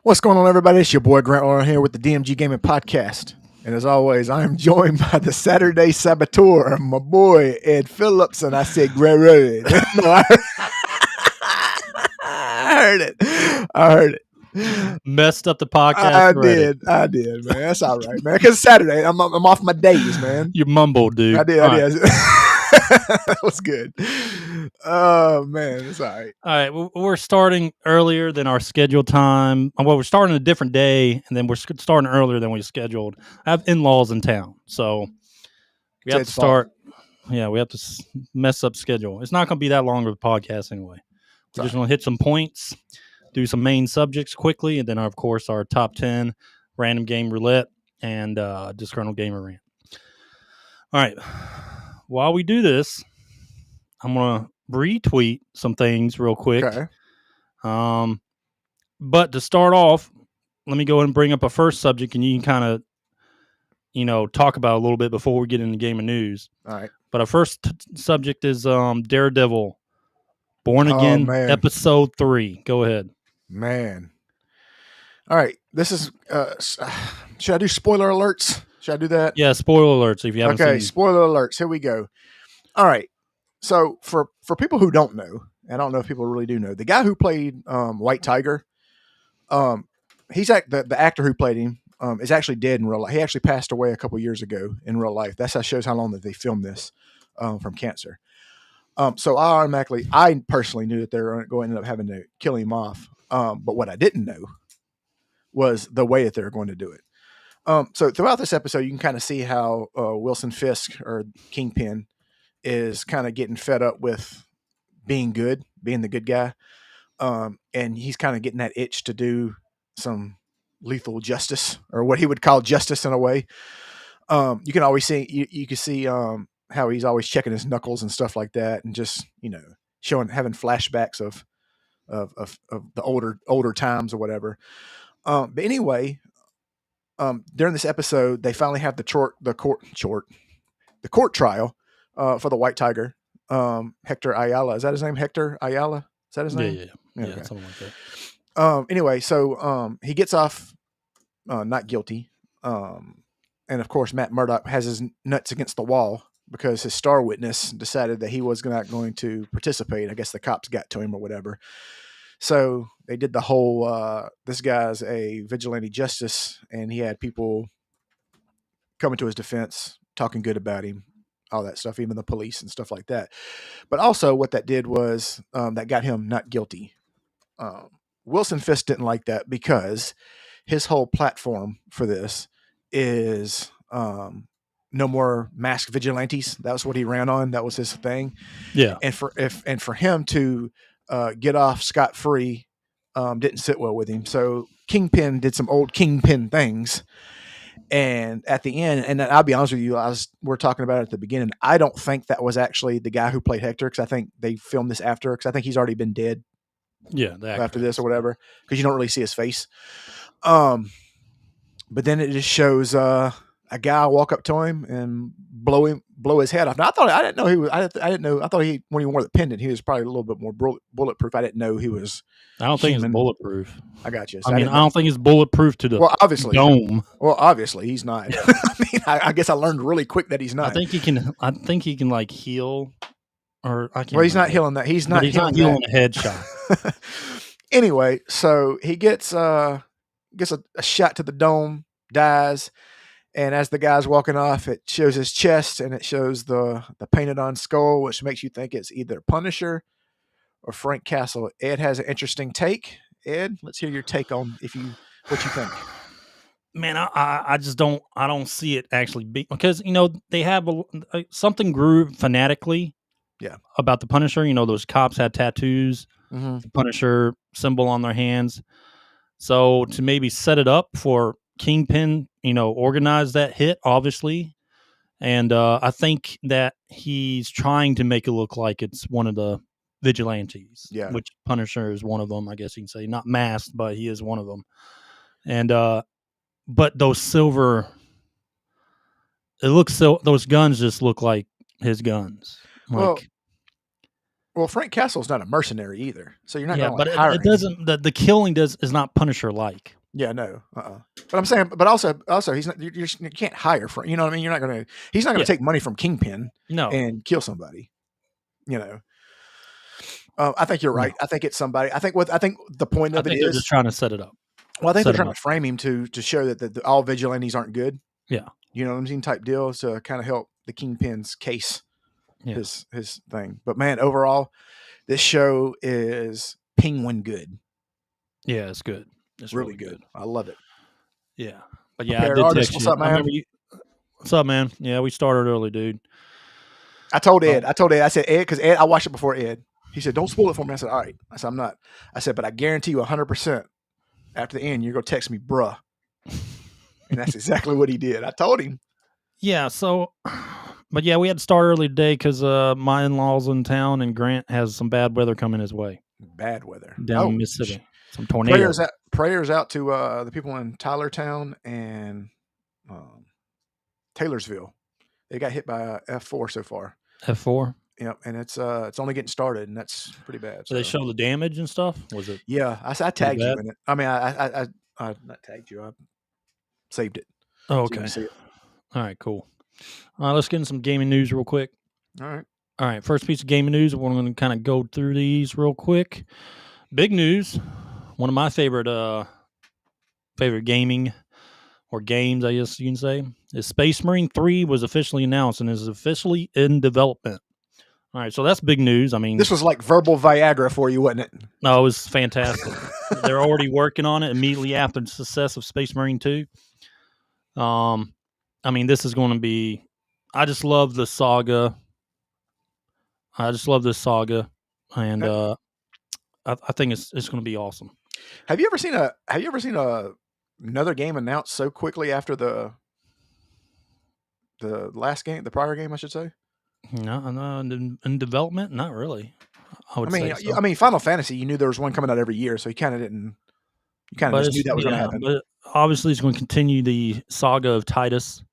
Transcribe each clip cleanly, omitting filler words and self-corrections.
What's going on, everybody? It's your boy Grant on here with the DMG Gaming Podcast. And as always, I am joined by the Saturday Saboteur, my boy Ed Phillips. And I said, Grant. No, I heard it. Messed up the podcast. I did, man. That's all right, man. Because it's Saturday. I'm off my days, man. You mumbled, dude. I did. That was good. Oh, man. It's all right. All right. We're starting earlier than our scheduled time. Well, we're starting a different day, and then we're starting earlier than we scheduled. I have in-laws in town, so we have to start. Yeah, we have to mess up schedule. It's not going to be that long of a podcast anyway. We're just going to hit some points, do some main subjects quickly, and then, of course, our top 10 random game roulette and Disgruntled Gamer Rant. All right. While we do this, I'm going to retweet some things real quick. Okay. But to start off, let me go ahead and bring up a first subject, and you can kind of, talk about it a little bit before we get into game of news. All right. But our first subject is Daredevil, Born Again, Episode 3. Go ahead. Man. All right. This is, should I do spoiler alerts? Should I do that? Yeah, spoiler alerts if you haven't seen. Okay, spoiler alerts. Here we go. All right. So for people who don't know, I don't know if people really do know, the guy who played White Tiger, he's the actor who played him is actually dead in real life. He actually passed away a couple years ago in real life. That shows how long that they filmed this from cancer. So I personally knew that they were going to end up having to kill him off. But what I didn't know was the way that they were going to do it. So throughout this episode, you can kind of see how Wilson Fisk, or Kingpin, is kind of getting fed up with being the good guy. And he's kind of getting that itch to do some lethal justice, or what he would call justice in a way. You can always see, you can see how he's always checking his knuckles and stuff like that. And just, having flashbacks of the older times or whatever. But anyway, during this episode, they finally have the court trial for the White Tiger, Hector Ayala. Is that his name? Hector Ayala? Is that his name? Yeah, okay. Something like that. Anyway, so he gets off not guilty, and of course Matt Murdock has his nuts against the wall because his star witness decided that he was not going to participate. I guess the cops got to him or whatever. So they did the whole, this guy's a vigilante justice, and he had people coming to his defense, talking good about him, all that stuff, even the police and stuff like that. But also what that did was that got him not guilty. Wilson Fisk didn't like that because his whole platform for this is no more masked vigilantes. That was what he ran on. That was his thing. Yeah. And for him to get off scot-free didn't sit well with him. So Kingpin did some old Kingpin things. And at the end, and I'll be honest with you, we're talking about it at the beginning. I don't think that was actually the guy who played Hector, because I think they filmed this after, because I think he's already been dead. Yeah, after this or whatever, because you don't really see his face. But then it just shows a guy walk up to him and blow his head off. Now I didn't know he was. I didn't know. I thought when he wore the pendant, he was probably a little bit more bulletproof. I didn't know he was. I don't think it's bulletproof. I got you. So I don't think it's bulletproof to the obviously dome. Well, obviously he's not. I guess I learned really quick that he's not. I think he can like heal, or I can't. Well, he's not healing that. He's not healing a headshot. Anyway, so he gets a shot to the dome, dies. And as the guy's walking off, it shows his chest and it shows the painted on skull, which makes you think it's either Punisher or Frank Castle. Ed has an interesting take. Ed, let's hear your take on what you think. Man, I just don't see it actually be, because they have something grew fanatically. Yeah. About the Punisher. Those cops had tattoos, the Punisher symbol on their hands. So to maybe set it up for Kingpin, organize that hit, obviously. And I think that he's trying to make it look like it's one of the vigilantes, which Punisher is one of them, I guess you can say. Not masked, but he is one of them. And but those silver, those guns just look like his guns. Well, Frank Castle's not a mercenary either, so you're not Yeah, going but to hire it him. doesn't. The killing is not Punisher like. Yeah, no. But I'm saying, but also, he's not. You can't hire for. You know what I mean? You're not going to. He's not going to take money from Kingpin and kill somebody. You know. I think you're right. I think it's somebody. I think the point of it is they're just trying to set it up. Well, I think they're trying to frame him to show that all vigilantes aren't good. Yeah, you know what I'm saying, type deal to kind of help the Kingpin's case, his thing. But man, overall, this show is penguin good. Yeah, it's good. It's really good. I love it. Yeah, but yeah, I did text what's up, man? What's up, man? Yeah, we started early, dude. I told Ed. I said Ed because I watched it before Ed. He said, "Don't spoil it for me." I said, "All right." I said, "I'm not." I said, "But I guarantee you 100%. After the end, you're gonna text me, bruh." And that's exactly what he did. I told him. Yeah. So, but yeah, we had to start early today because my in-laws in town, and Grant has some bad weather coming his way. Bad weather down in Mississippi. Some tornadoes. Prayers out to the people in Tylertown and Taylorsville. They got hit by F4 so far. F4. Yep, and it's only getting started, and that's pretty bad. So they show the damage and stuff. Was it? Yeah, I tagged you in it. I mean, I not tagged you. I saved it. Oh, okay. So all right, cool. All right, let's get in some gaming news real quick. All right. First piece of gaming news. We're going to kind of go through these real quick. Big news. One of my favorite gaming or games, I guess you can say, is Space Marine 3 was officially announced and is officially in development. All right, so that's big news. I mean, this was like verbal Viagra for you, wasn't it? No, it was fantastic. They're already working on it immediately after the success of Space Marine 2. I mean, this is going to be. I just love the saga. And I think it's going to be awesome. Have you ever seen another game announced so quickly after the last game, the prior game, I should say? No, in development, not really. I mean, Final Fantasy, you knew there was one coming out every year, so you kind of didn't. You kind of just knew that was going to happen. But obviously, it's going to continue the saga of Titus.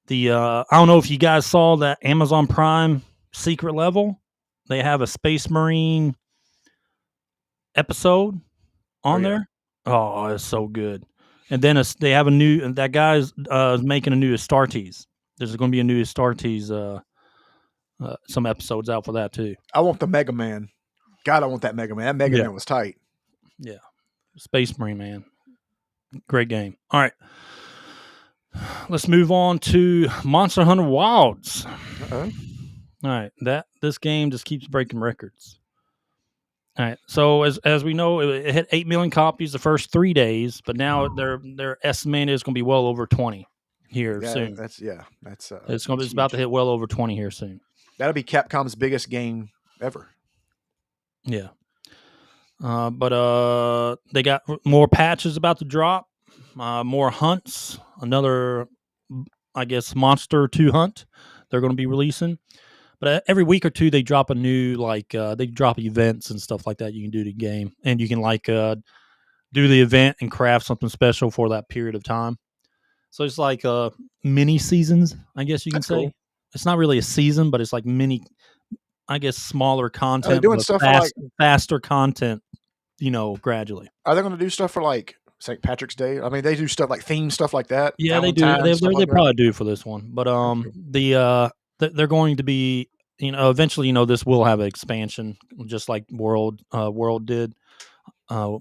I don't know if you guys saw that Amazon Prime secret level. They have a Space Marine episode on there. Oh, it's so good. And then they have that guy's making a new Astartes. There's going to be a new Astartes, some episodes out for that too. I want the Mega Man. God, I want that Mega Man. That Mega Man was tight. Yeah. Space Marine, man. Great game. All right. Let's move on to Monster Hunter Wilds. Uh-oh. All right. This game just keeps breaking records. All right. So as we know, it hit 8 million copies the first 3 days, but now they're estimating it's going to be well over 20 here soon. It's about to hit well over 20 here soon. That'll be Capcom's biggest game ever. Yeah. But they got more patches about to drop, more hunts, another, I guess, monster to hunt they're going to be releasing. But every week or two, they drop a new, they drop events and stuff like that you can do to the game. And you can, do the event and craft something special for that period of time. So it's like mini seasons, I guess you can say. Cool. It's not really a season, but it's like mini, I guess, smaller content. Are they doing stuff faster content, gradually. Are they going to do stuff for St. Patrick's Day? I mean, they do stuff theme stuff like that. Yeah, they do. They probably do for this one. But they're going to be, eventually, this will have an expansion, just like World did,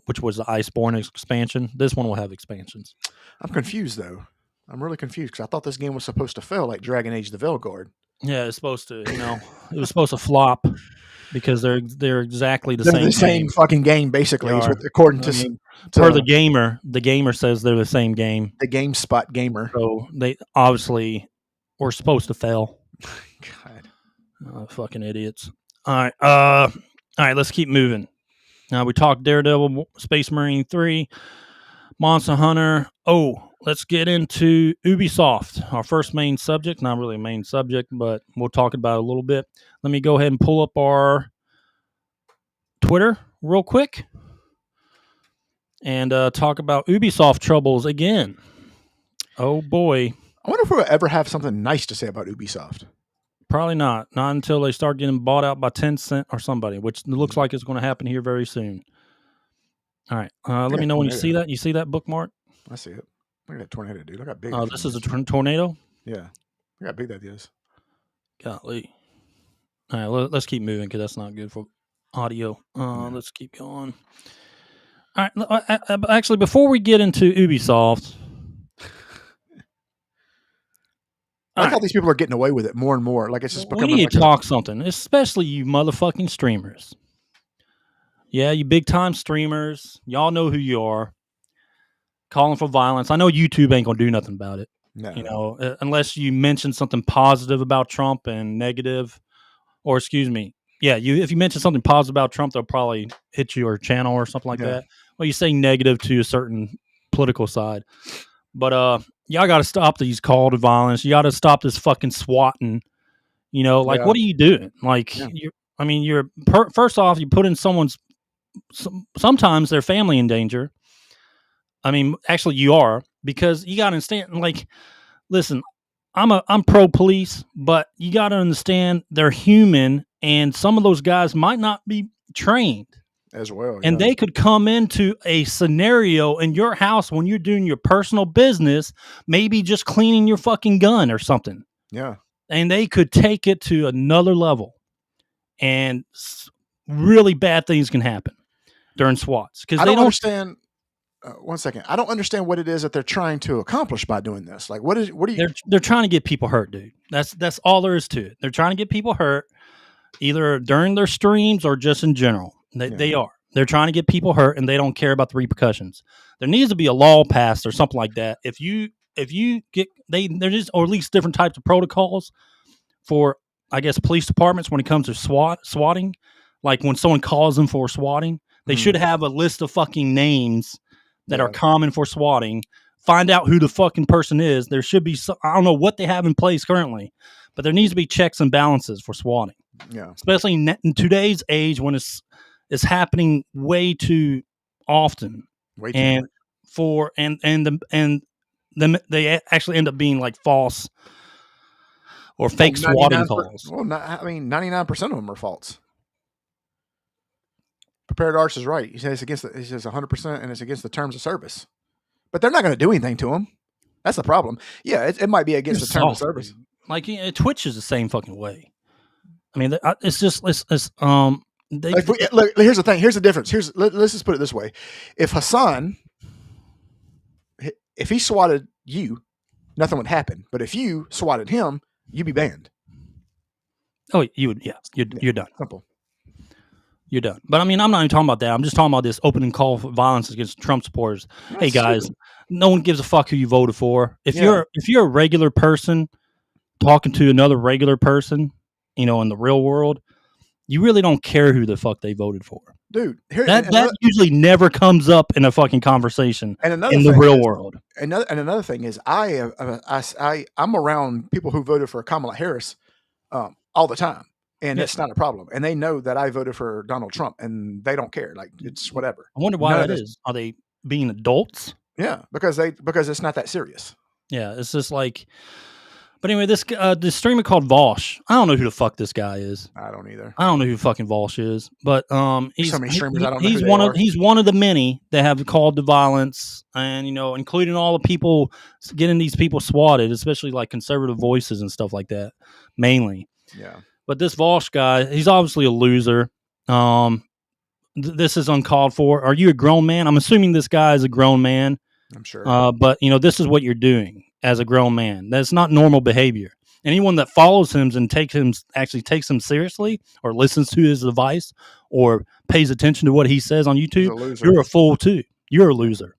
which was the Iceborne expansion. This one will have expansions. I'm confused though. I'm really confused because I thought this game was supposed to fail like Dragon Age: The Veilguard. Yeah, it's supposed to. It was supposed to flop because they're exactly the same fucking game basically. According to per the gamer. The gamer says they're the same game. The GameSpot gamer. So they obviously were supposed to fail. God, fucking idiots. All right. Let's keep moving. Now we talked Daredevil, Space Marine 3, Monster Hunter. Let's get into Ubisoft, our first main subject. Not really a main subject, but we'll talk about it a little bit. Let me go ahead and pull up our Twitter real quick and talk about Ubisoft troubles again. Oh, boy. I wonder if we'll ever have something nice to say about Ubisoft. Probably not. Not until they start getting bought out by Tencent or somebody, which looks like it's going to happen here very soon. All right. Let me know when you see that. You see that bookmark? I see it. Look at that tornado, dude. Look how big. This is a tornado? Yeah. Look how big that is. Golly. All right, let's keep moving because that's not good for audio. Let's keep going. All right. Actually, before we get into Ubisoft, I like how these people are getting away with it more and more. Like it's just becoming. We need to talk something, especially you motherfucking streamers. Yeah, you big time streamers. Y'all know who you are. Calling for violence. I know YouTube ain't gonna do nothing about it. No. You know, unless you mention something positive about Trump and negative, or excuse me, if you mention something positive about Trump, they'll probably hit your channel or something like that. Well, you say negative to a certain political side, but y'all got to stop these call to violence. You got to stop this fucking swatting. You know, like what are you doing? Like, first off, you put in sometimes their family in danger. I mean, actually, you are, because you got to understand. Like, listen, I'm pro police, but you got to understand they're human, and some of those guys might not be trained as well, and they could come into a scenario in your house when you're doing your personal business, maybe just cleaning your fucking gun or something. Yeah, and they could take it to another level, and really bad things can happen during SWATs because they don't understand. 1 second. I don't understand what it is that they're trying to accomplish by doing this. Like, what are you? They're trying to get people hurt, dude. That's all there is to it. They're trying to get people hurt, either during their streams or just in general. They are. They're trying to get people hurt, and they don't care about the repercussions. There needs to be a law passed or something like that. If you get there's or at least different types of protocols for, I guess, police departments when it comes to swatting. Like when someone calls them for swatting, they should have a list of fucking names that are common for swatting. Find out who the fucking person is. There should be I don't know what they have in place currently, but there needs to be checks and balances for swatting. Yeah, especially in today's age when it's happening way too often. Way too much. They actually end up being like false or fake swatting calls. Well, 99% of them are false. Prepared Arts is right. He says he says 100%, and it's against the terms of service. But they're not going to do anything to him. That's the problem. Yeah, it might be against the terms of service. Like Twitch is the same fucking way. I mean, it's just look. Here's the thing. Here's the difference. Let's just put it this way: if Hassan, if he swatted you, nothing would happen. But if you swatted him, you'd be banned. Oh, you would. Yeah, you're done. Simple. You're done. But I mean, I'm not even talking about that. I'm just talking about this opening call for violence against Trump supporters. Hey guys, no one gives a fuck who you voted for. If you're a regular person talking to another regular person, in the real world, you really don't care who the fuck they voted for. Dude, that usually never comes up in a fucking conversation in the real world. Another thing is I'm around people who voted for Kamala Harris all the time. And it's not a problem. And they know that I voted for Donald Trump, and they don't care. Like, it's whatever. I wonder why that is. Are they being adults? Yeah, because it's not that serious. Yeah, it's just like. But anyway, this streamer called Vaush. I don't know who the fuck this guy is. I don't either. I don't know who fucking Vaush is. But he's so many streamers. I don't know. He's one of the many that have called to violence, and including all the people getting these people swatted, especially like conservative voices and stuff like that, mainly. Yeah. But this Vaush guy, he's obviously a loser. This is uncalled for. Are you a grown man? I'm assuming this guy is a grown man. I'm sure. But this is what you're doing as a grown man. That's not normal behavior. Anyone that follows him and takes him seriously, or listens to his advice, or pays attention to what he says on YouTube, you're a fool too. You're a loser.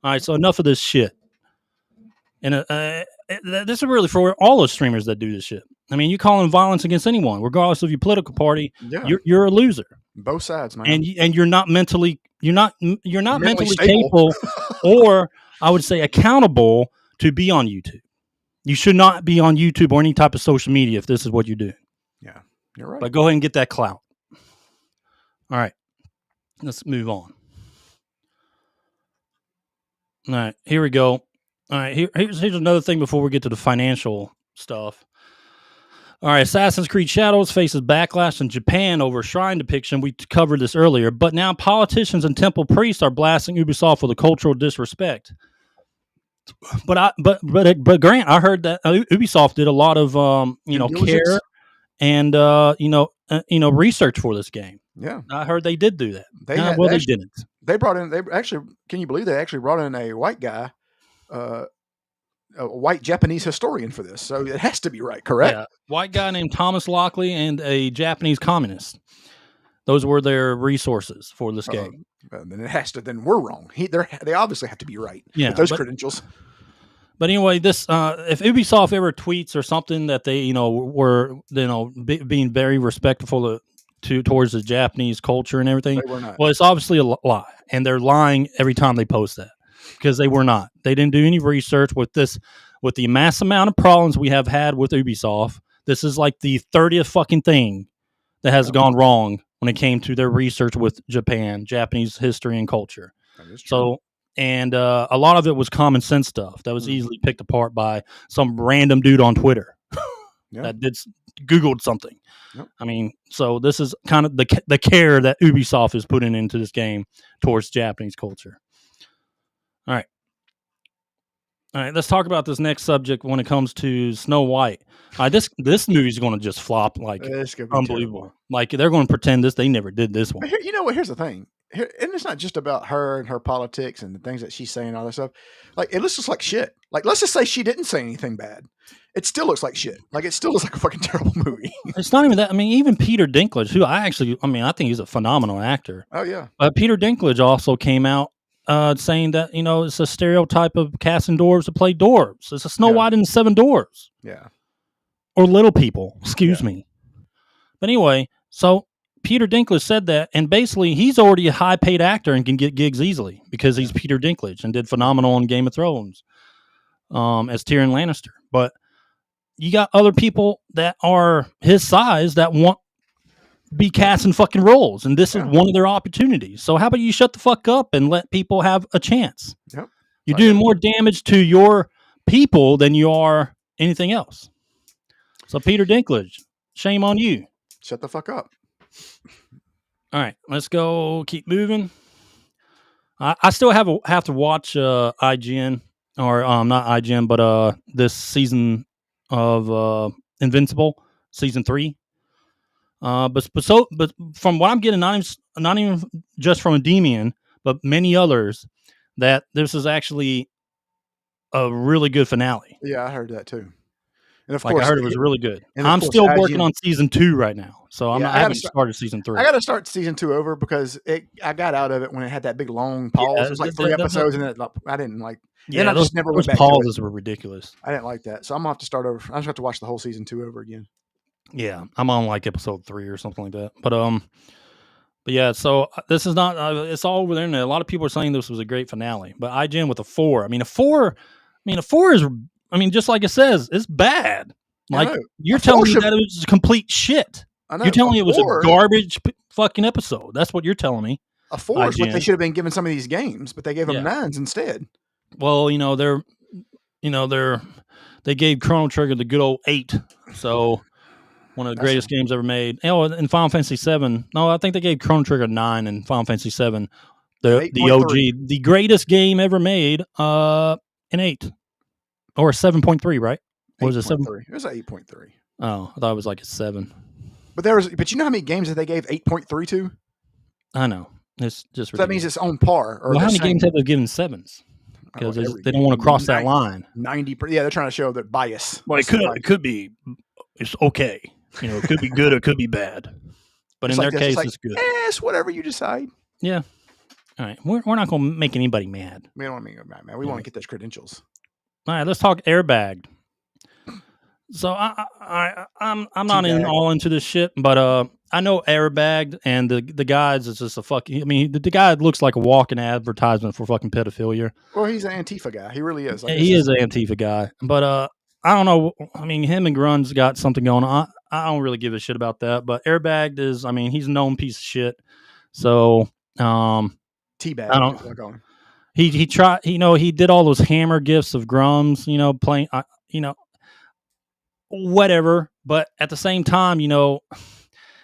All right, so enough of this shit. And this is really for all those streamers that do this shit. I mean, you calling violence against anyone, regardless of your political party, you're a loser. Both sides, man. And you're not mentally mentally capable, or I would say accountable to be on YouTube. You should not be on YouTube or any type of social media if this is what you do. Yeah, you're right. But go ahead and get that clout. All right, let's move on. All right, here we go. All right, here's another thing before we get to the financial stuff. All right, Assassin's Creed Shadows faces backlash in Japan over shrine depiction. We covered this earlier, but now politicians and temple priests are blasting Ubisoft for the cultural disrespect. But Grant, I heard that Ubisoft did a lot of care and research for this game. Yeah, I heard they did do that. They didn't. They brought in. They actually, can you believe they actually brought in a white guy, a white Japanese historian for this? So it has to be right, correct? Yeah, white guy named Thomas Lockley and a Japanese communist. Those were their resources for this game. Then it has to. Then we're wrong. They obviously have to be right. Yeah, with those credentials. But anyway, this if Ubisoft ever tweets or something that they were being very respectful towards the Japanese culture and everything, well, it's obviously a lie, and they're lying every time they post that because they were not. They didn't do any research with this. With the mass amount of problems we have had with Ubisoft, this is like the 30th fucking thing that has gone wrong when it came to their research with Japanese history and culture. So. And a lot of it was common sense stuff that was easily picked apart by some random dude on Twitter that Googled something. Yep. I mean, so this is kind of the care that Ubisoft is putting into this game towards Japanese culture. All right, let's talk about this next subject when it comes to Snow White. This movie is going to just flop like unbelievable. Terrible. Like they're going to pretend they never did this one. You know what? Here's the thing. And it's not just about her and her politics and the things that she's saying and all that stuff. Like, it looks just like shit. Like, let's just say she didn't say anything bad. It still looks like shit. Like, it still looks like a fucking terrible movie. It's not even that. I mean, even Peter Dinklage, who I think he's a phenomenal actor. Oh, yeah. Peter Dinklage also came out saying that, it's a stereotype of casting dwarves to play dwarves. It's a Snow White and the Seven Dwarves. Yeah. Or little people, excuse me. But anyway, so Peter Dinklage said that, and basically he's already a high-paid actor and can get gigs easily because he's Peter Dinklage and did phenomenal in Game of Thrones as Tyrion Lannister. But you got other people that are his size that want to be casting fucking roles, and this is one of their opportunities. So how about you shut the fuck up and let people have a chance? Yep. You're doing more damage to your people than you are anything else. So Peter Dinklage, shame on you. Shut the fuck up. All right, let's go. Keep moving. I still have to watch IGN or not IGN, but this season of Invincible, season 3. But from what I'm getting, not even just from Endymion, but many others, that this is actually a really good finale. Yeah, I heard that too. And of course, I heard it was really good. I'm still working on season 2 right now, so I haven't started season 3. I got to start season 2 over because I got out of it when it had that big long pause. It was like 3 episodes, and I didn't like. Yeah, I just never went back. Pauses were ridiculous. I didn't like that, so I'm gonna have to start over. I just have to watch the whole season 2 over again. Yeah, I'm on like episode 3 or something like that. But yeah. So this is not. It's all over the internet. A lot of people are saying this was a great finale, but IGN with a 4. A 4 is. Just like it says, it's bad. Like you're telling me that it was complete shit. You're telling me it was a garbage fucking episode. That's what you're telling me. A 4 is what they should have been giving some of these games, but they gave them 9s instead. Well, they gave Chrono Trigger the good old 8. So one of the greatest games ever made. In Final Fantasy 7. No, I think they gave Chrono Trigger 9 in Final Fantasy 7. The OG, the greatest game ever made, an 8. Or 7.3, right? Or was it 7? It was an 8.3. Oh, I thought it was like a 7. But you know how many games that they gave 8.3 to? I know. It's just ridiculous. So that means it's on par. Or how many games have they given 7s? Because they don't want to cross that line. 90. Yeah, they're trying to show their bias. Well, it could be. It's okay. It could be good or it could be bad. But in their case, it's good. It's whatever you decide. Yeah. All right. We're not going to make anybody mad. We don't want to make anybody mad, man. We want to get those credentials. All right, let's talk Airbagged. So I'm not all into this shit, but I know Airbagged and the guys is just a fucking. The guy looks like a walking advertisement for fucking pedophilia. Well, he's an Antifa guy. He really is. He is an Antifa guy, but I don't know. Him and Grummz got something going on. I don't really give a shit about that. But Airbagged is. He's a known piece of shit. So Teabag. I don't. He tried, he did all those hammer gifts of Grummz, playing, whatever. But at the same time,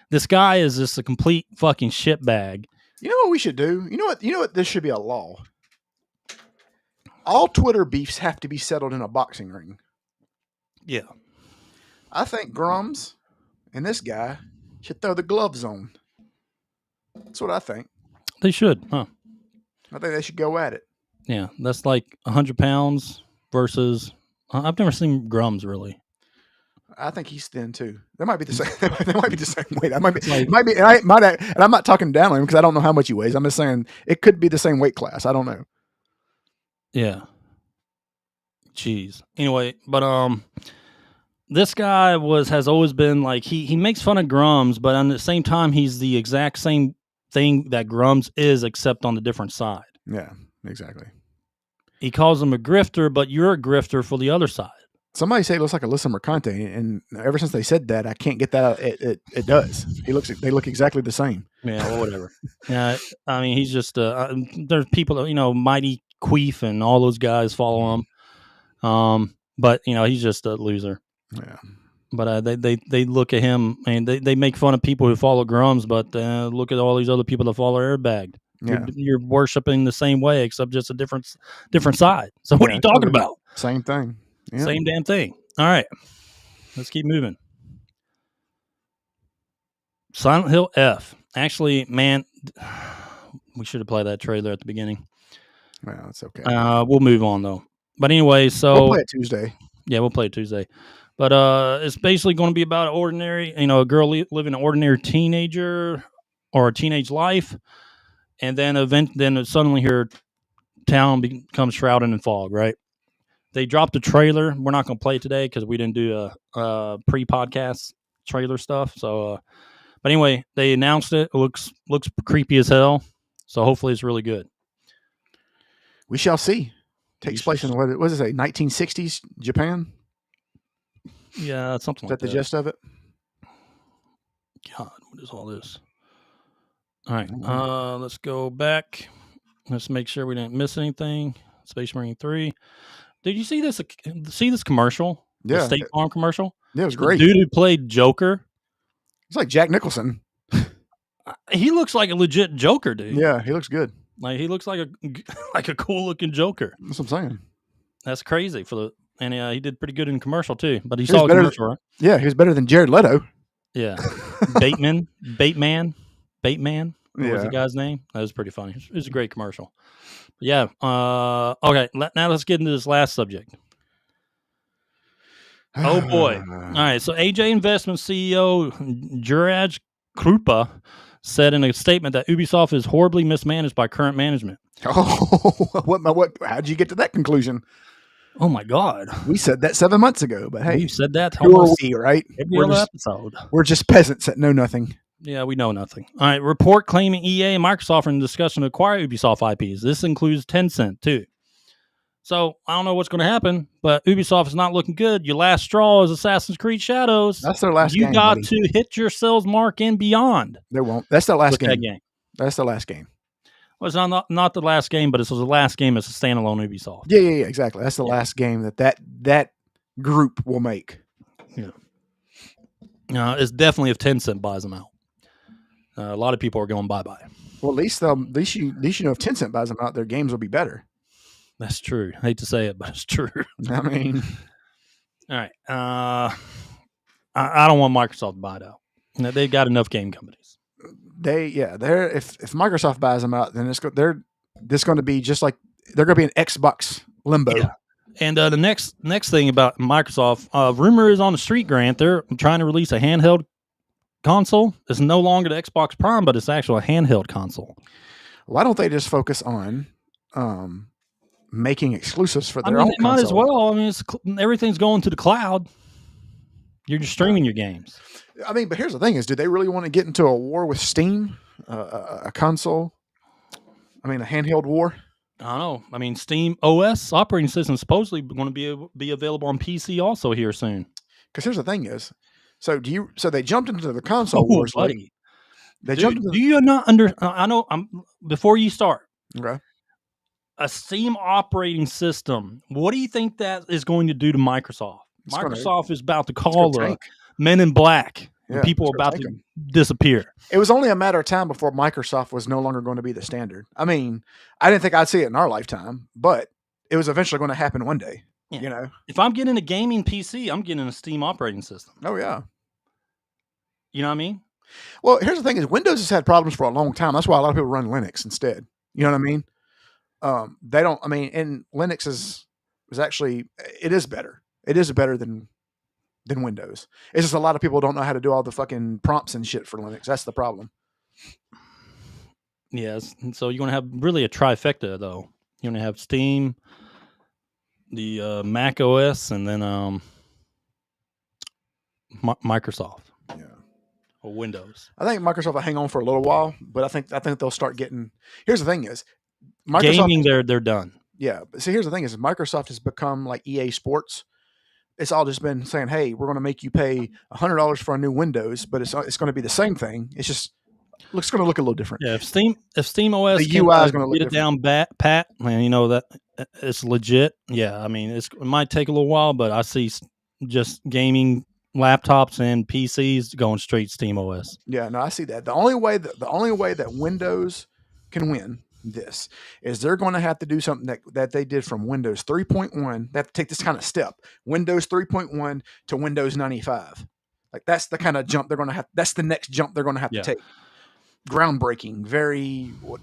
this guy is just a complete fucking shitbag. You know what we should do? You know what? This should be a law. All Twitter beefs have to be settled in a boxing ring. Yeah. I think Grummz and this guy should throw the gloves on. That's what I think. They should, huh? I think they should go at it. Yeah, that's like 100 pounds versus... I've never seen Grummz, really. I think he's thin, too. That might be the same. That might be the same weight. That might be. Like, it might be. And I'm not talking down on him because I don't know how much he weighs. I'm just saying it could be the same weight class. I don't know. Yeah. Jeez. Anyway, but this guy has always been like he makes fun of Grummz, but at the same time he's the exact same thing that Grummz is, except on the different side. Yeah, exactly. He calls him a grifter, but you're a grifter for the other side. Somebody say it looks like Alyssa Mercante, and ever since they said that, I can't get that out. It does. They look exactly the same. Yeah, well, whatever. Yeah, I mean, he's just there's people that Mighty Queef and all those guys follow him. But he's just a loser. Yeah. But they look at him and they make fun of people who follow Grummz, but look at all these other people that follow Airbagged. Yeah. You're worshiping the same way, except just a different side. So what are you talking about? Same thing. Yeah. Same damn thing. All right, let's keep moving. Silent Hill F. Actually, man, we should have played that trailer at the beginning. Well, it's okay. We'll move on though. But anyway, so we'll play it Tuesday. Yeah, we'll play it Tuesday. But it's basically going to be about a girl living an ordinary teenager or a teenage life, and then suddenly her town becomes shrouded in fog. Right? They dropped a trailer. We're not going to play it today because we didn't do a pre-podcast trailer stuff. So, but anyway, they announced it. It looks creepy as hell. So hopefully it's really good. We shall see. Takes place in what does it say? 1960s Japan. Yeah, something like that. Is that the gist of it? God, what is all this? All right, let's go back. Let's make sure we didn't miss anything. Space Marine 3. Did you see this? See this commercial? Yeah, the State Farm commercial. Yeah, it was great. The dude who played Joker. It's like Jack Nicholson. He looks like a legit Joker, dude. Yeah, he looks good. Like he looks like a cool looking Joker. That's what I'm saying. That's crazy and he did pretty good in the commercial too. But he saw a commercial, right? Yeah, he was better than Jared Leto. Yeah, Bateman. What was the guy's name? That was pretty funny. It was a great commercial. But yeah. Okay. Now let's get into this last subject. Oh boy! All right. So AJ Investment CEO Juraj Krupa said in a statement that Ubisoft is horribly mismanaged by current management. Oh, what? How'd you get to that conclusion? Oh my God! We said that 7 months ago, but hey, you said that. Who are we, right? Every other episode. We're just peasants that know nothing. Yeah, we know nothing. All right. Report claiming EA and Microsoft are in discussion to acquire Ubisoft IPs. This includes Tencent too. So I don't know what's going to happen, but Ubisoft is not looking good. Your last straw is Assassin's Creed Shadows. That's their last game. You got to hit your sales mark and beyond. They won't. That's their last game. That game. That's the last game. Well, it's not the last game, but it's the last game as a standalone Ubisoft. Yeah, exactly. That's the last game that group will make. Yeah. It's definitely if Tencent buys them out. A lot of people are going bye-bye. Well, at least you know if Tencent buys them out, their games will be better. That's true. I hate to say it, but it's true. I mean, all right. I don't want Microsoft to buy it out. They've got enough game companies. If Microsoft buys them out, then they're going to be just like they're going to be an Xbox limbo. Yeah. And the next thing about Microsoft, rumor is on the street, Grant, they're trying to release a handheld console. It's no longer the Xbox Prime, but it's actually a handheld console. Why don't they just focus on making exclusives for their own console? Might as well. I mean, everything's going to the cloud. You're just streaming your games. I mean, but here's the thing: do they really want to get into a war with Steam, a console? I mean, a handheld war. I don't know. I mean, Steam OS operating system is supposedly going to be available on PC also here soon. Because here's the thing: so they jumped into the console wars, buddy. Jumped into. Do you not I know. Before you start. Okay. A Steam operating system. What do you think that is going to do to Microsoft? Microsoft is about to call the tank. Men in Black, and Yeah, people are about to disappear. It was only a matter of time before Microsoft was no longer going to be the standard. I mean, I didn't think I'd see it in our lifetime, but it was eventually going to happen one day. Yeah. You know, if I'm getting a gaming PC, I'm getting a Steam operating system. Oh yeah. You know what I mean? Well, here's the thing: is Windows has had problems for a long time. That's why a lot of people run Linux instead. You know what I mean? They don't. I mean, and Linux is actually it is better. It is better than Windows. It's just a lot of people don't know how to do all the fucking prompts and shit for Linux. That's the problem. Yes. And so you're going to have really a trifecta, though. You're going to have Steam, the Mac OS, and then Microsoft. Yeah. Or Windows. I think Microsoft will hang on for a little while, but I think they'll start getting. Here's the thing: is Microsoft gaming they're done. Yeah. See, here's the thing: is Microsoft has become like EA Sports. It's all just been saying, "Hey, we're going to make you pay $100 for a new Windows, but it's going to be the same thing. It's just it's going to look a little different." Yeah, if Steam OS the UI is going to look get it down pat, and you know that it's legit. Yeah, I mean it might take a little while, but I see just gaming laptops and PCs going straight Steam OS. Yeah, no, I see that. The only way that Windows can win this is they're going to have to do something that they did from Windows 3.1. They have to take this kind of step, Windows 3.1 to Windows 95. Like that's the kind of jump they're going to have. That's the next jump they're going to have to take. Groundbreaking.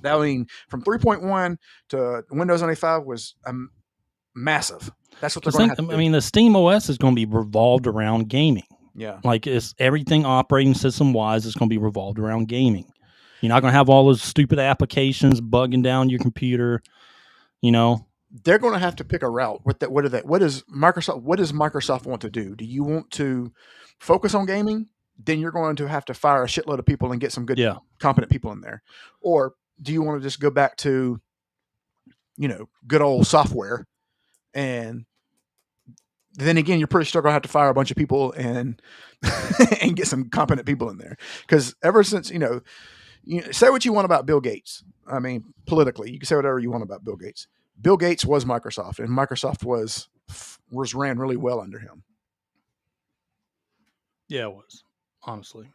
I mean, from 3.1 to Windows 95 was massive. That's what they're going to have to do. I mean, the Steam OS is going to be revolved around gaming. Yeah. Like it's everything operating system wise is going to be revolved around gaming. You're not going to have all those stupid applications bugging down your computer. You know, they're going to have to pick a route. What does Microsoft want to do? Do you want to focus on gaming? Then you're going to have to fire a shitload of people and get some good, competent people in there. Or do you want to just go back to, good old software? And then again, you're pretty still going to have to fire a bunch of people and and get some competent people in there. Because ever since, say what you want about Bill Gates. I mean, politically, you can say whatever you want about Bill Gates. Bill Gates was Microsoft, and Microsoft was ran really well under him. Yeah, it was, honestly.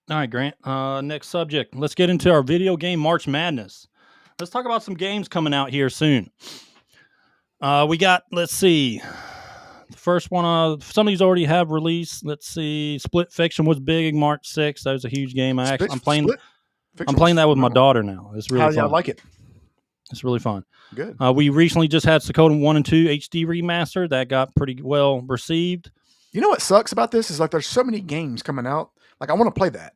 All right, Grant. Next subject. Let's get into our video game March Madness. Let's talk about some games coming out here soon. We got, let's see. The first one, some of these already have released. Let's see. Split Fiction was big March 6th. That was a huge game. I'm playing that with my daughter now. It's really fun. I like it. It's really fun. Good. We recently just had Suikoden 1 and 2 HD remaster. That got pretty well received. You know what sucks about this is like there's so many games coming out. Like I want to play that,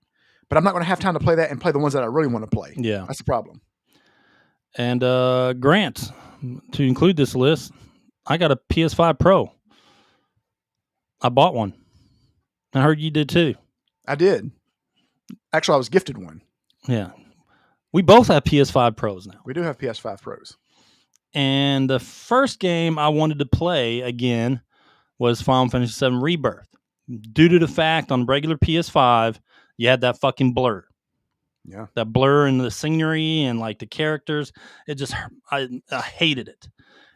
but I'm not going to have time to play that and play the ones that I really want to play. Yeah. That's the problem. And Grant, to include this list, I got a PS5 Pro. I bought one. I heard you did too. I did. Actually, I was gifted one. Yeah. We both have PS5 Pros now. We do have PS5 Pros. And the first game I wanted to play again was Final Fantasy VII Rebirth. Due to the fact on regular PS5, you had that fucking blur. Yeah. That blur in the scenery and like the characters. It just, I hated it.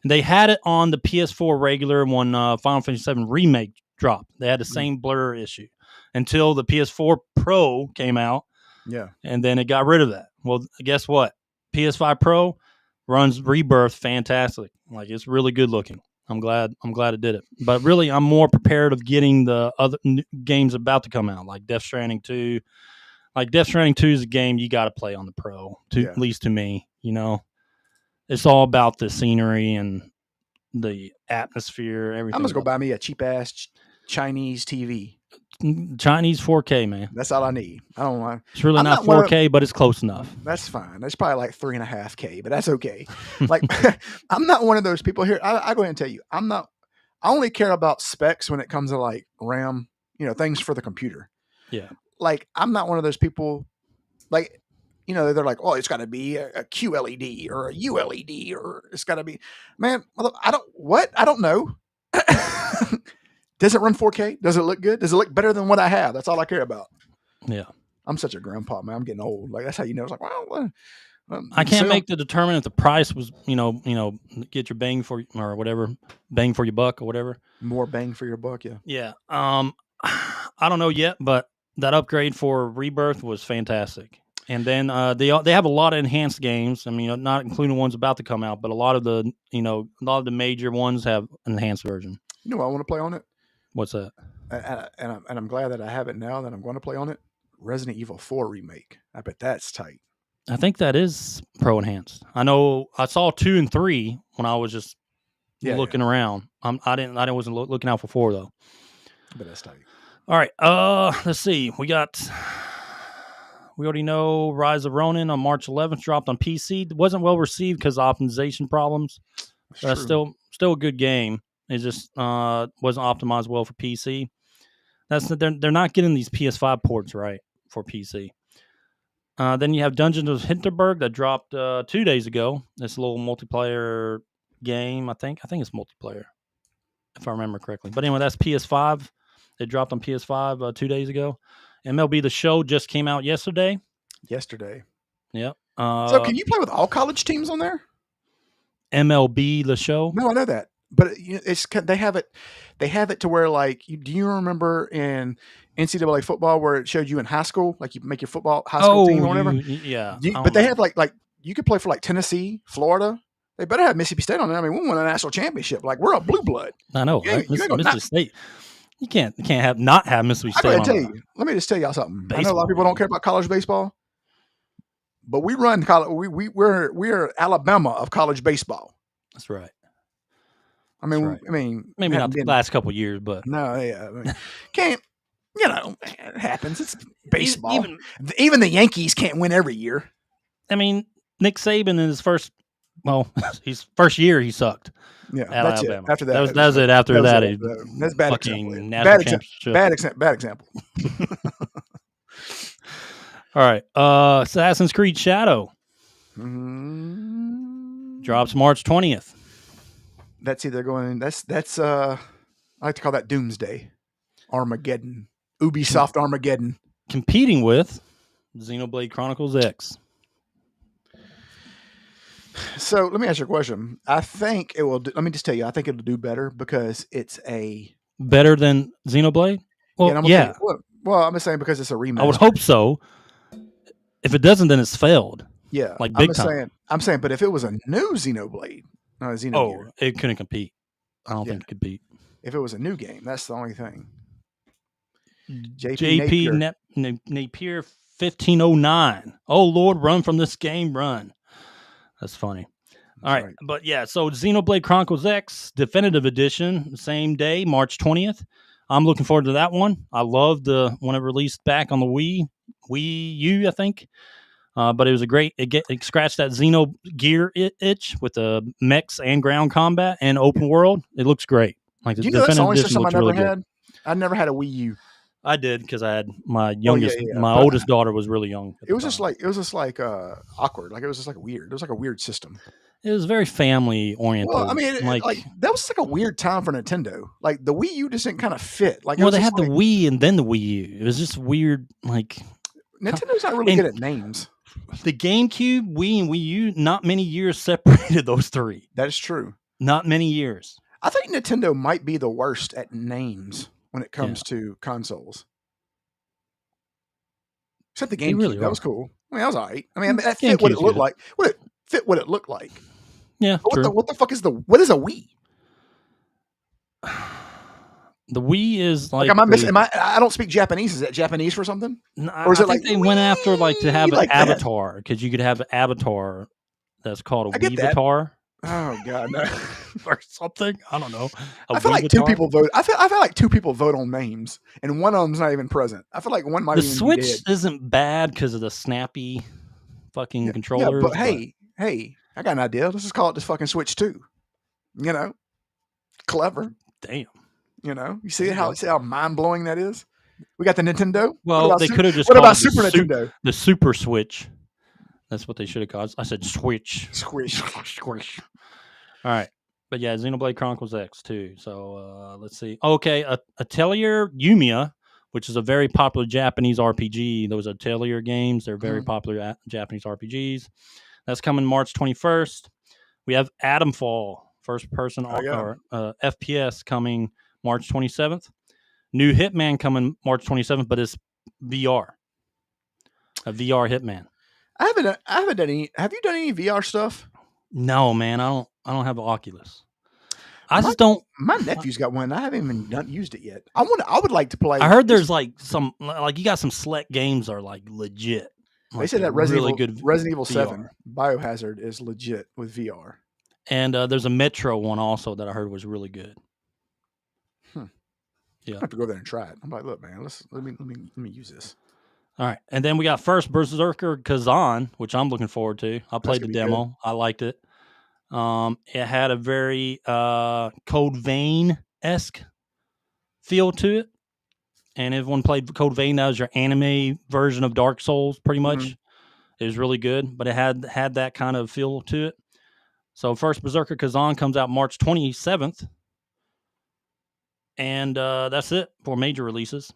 And they had it on the PS4 regular when Final Fantasy VII Remake dropped. They had the same blur issue until the PS4 Pro came out. Yeah. And then it got rid of that. Well, guess what? PS5 Pro runs Rebirth fantastic. Like it's really good looking. I'm glad it did it. But really, I'm more prepared of getting the other games about to come out, like Death Stranding 2. Like Death Stranding 2 is a game you got to play on the Pro, at least to me. It's all about the scenery and the atmosphere. Everything. I'm just gonna buy me a cheap ass Chinese TV. Chinese 4K, man. That's all I need. I don't want. It's really not 4K, but it's close enough. That's fine. That's probably like 3.5K, but that's okay. Like, I'm not one of those people here. I go ahead and tell you, I'm not. I only care about specs when it comes to like RAM, things for the computer. Yeah. Like, I'm not one of those people. Like, they're like, oh, it's got to be a QLED or a ULED or it's got to be. Man, I don't know. Does it run 4K? Does it look good? Does it look better than what I have? That's all I care about. Yeah. I'm such a grandpa, man. I'm getting old. Like, that's how you know. It's like, well, I can't make the determine if the price was, get your bang for or whatever, bang for your buck or whatever. More bang for your buck, yeah. Yeah. I don't know yet, but that upgrade for Rebirth was fantastic. And then they have a lot of enhanced games. I mean, not including ones about to come out, but a lot of the major ones have an enhanced version. You know what I want to play on it? What's that? And I'm glad that I have it now that I'm going to play on it. Resident Evil 4 remake. I bet that's tight. I think that is pro enhanced. I know I saw 2 and 3 when I was just looking around. I wasn't looking out for 4 though. But that's tight. All right. Let's see. We already know Rise of Ronin on March 11th dropped on PC. It wasn't well received because of optimization problems. Still a good game. It just wasn't optimized well for PC. They're not getting these PS5 ports right for PC. Then you have Dungeons of Hinterberg that dropped 2 days ago. It's a little multiplayer game. I think it's multiplayer, if I remember correctly. But anyway, that's PS5. It dropped on PS5 2 days ago. MLB The Show just came out yesterday. Yep. So can you play with all college teams on there? MLB The Show? No, I know that. But they have it to where, like, do you remember in NCAA football where it showed you in high school, like you make your high school team or whatever? Yeah. But they have like you could play for like Tennessee, Florida. They better have Mississippi State on there. I mean, we won a national championship. Like, we're a blue blood. I know, right? Mississippi State. You can't not have Mississippi State. I gotta tell you. Let me just tell y'all something. Baseball. I know a lot of people don't care about college baseball, but we run college. We're Alabama of college baseball. That's right. I mean, maybe not the last couple of years, but no, yeah, can't. It happens. It's baseball. Even the Yankees can't win every year. I mean, Nick Saban in his first year, he sucked. Yeah, that's Alabama. it. After that, that was it. After that, that's bad example. Bad example. All right, Assassin's Creed Shadow drops March 20th. That's either going. That's I like to call that Doomsday, Armageddon, Ubisoft Armageddon, competing with Xenoblade Chronicles X. So let me ask you a question. I think it will. Let me just tell you. I think it'll do better because it's better than Xenoblade. Well, yeah. Well, I'm just saying because it's a remaster. I would hope so. If it doesn't, then it's failed. Yeah, like big time. I'm saying, but if it was a new Xenoblade, not a Xenogear, it couldn't compete. I don't think it could compete. If it was a new game, that's the only thing. JP Napier 1509. Oh Lord, run from this game, run. That's funny. All right. But yeah, so Xenoblade Chronicles X Definitive Edition, same day, March 20th. I'm looking forward to that one. I loved when it released back on the Wii U, I think. But it was it scratched that Xenogear itch with the mechs and ground combat and open world. It looks great. Like, you know, that's the only system I never had. I never had a Wii U. I did because I had my youngest, my oldest daughter was really young. It was just like awkward. Like, it was just like weird. It was like a weird system. It was very family oriented. Well, I mean, like that was like a weird time for Nintendo. Like, the Wii U just didn't kind of fit. Like, they had the Wii and then the Wii U. It was just weird. Like, Nintendo's not really good at names. The GameCube, Wii, and Wii U, not many years separated those three. That is true. Not many years. I think Nintendo might be the worst at names when it comes to consoles. Except the GameCube. Really that was cool. I mean, that was all right. I mean, that fit what it looked like. It fit what it looked like. Yeah, true. What the fuck is what is a Wii? The Wii is like I don't speak Japanese. Is that Japanese for something? No, or is it like they went after to have an avatar, because you could have an avatar that's called a Wii-vatar. Oh God, no. Or something. I don't know. I feel like two people vote. I feel like two people vote on names, and one of them's not even present. I feel like one might. The Switch be dead. Isn't bad because of the snappy fucking controllers. Yeah, but hey, I got an idea. Let's just call it the fucking Switch 2. You know, clever. Damn. You know, you see how mind blowing that is. We got the Nintendo. Well, they could have just. What about Super Nintendo? The Super Switch. That's what they should have called. I said Switch. Squish. All right. But yeah, Xenoblade Chronicles X too. So let's see. Okay, Atelier Yumiya, which is a very popular Japanese RPG. Those Atelier games, they're very popular Japanese RPGs. That's coming March 21st. We have Atomfall, first-person or FPS, coming March 27th. New Hitman coming March 27th, but it's VR. A VR Hitman. I haven't done any. Have you done any VR stuff? No, man. I don't have an Oculus. I just don't. My nephew's got one. I haven't even used it yet. I would like to play. I heard there's like some you got some select games are like legit. They said that Resident Evil 7 Biohazard is legit with VR. And there's a Metro one also that I heard was really good. Yeah, I have to go there and try it. I'm like, look, man, let me use this. All right, and then we got First Berserker Kazan, which I'm looking forward to. I played the demo. Good. I liked it. It had a very Code Vein-esque feel to it. And everyone played Code Vein. That was your anime version of Dark Souls, pretty much. Mm-hmm. It was really good, but it had that kind of feel to it. So First Berserker Kazan comes out March 27th. And that's it for major releases.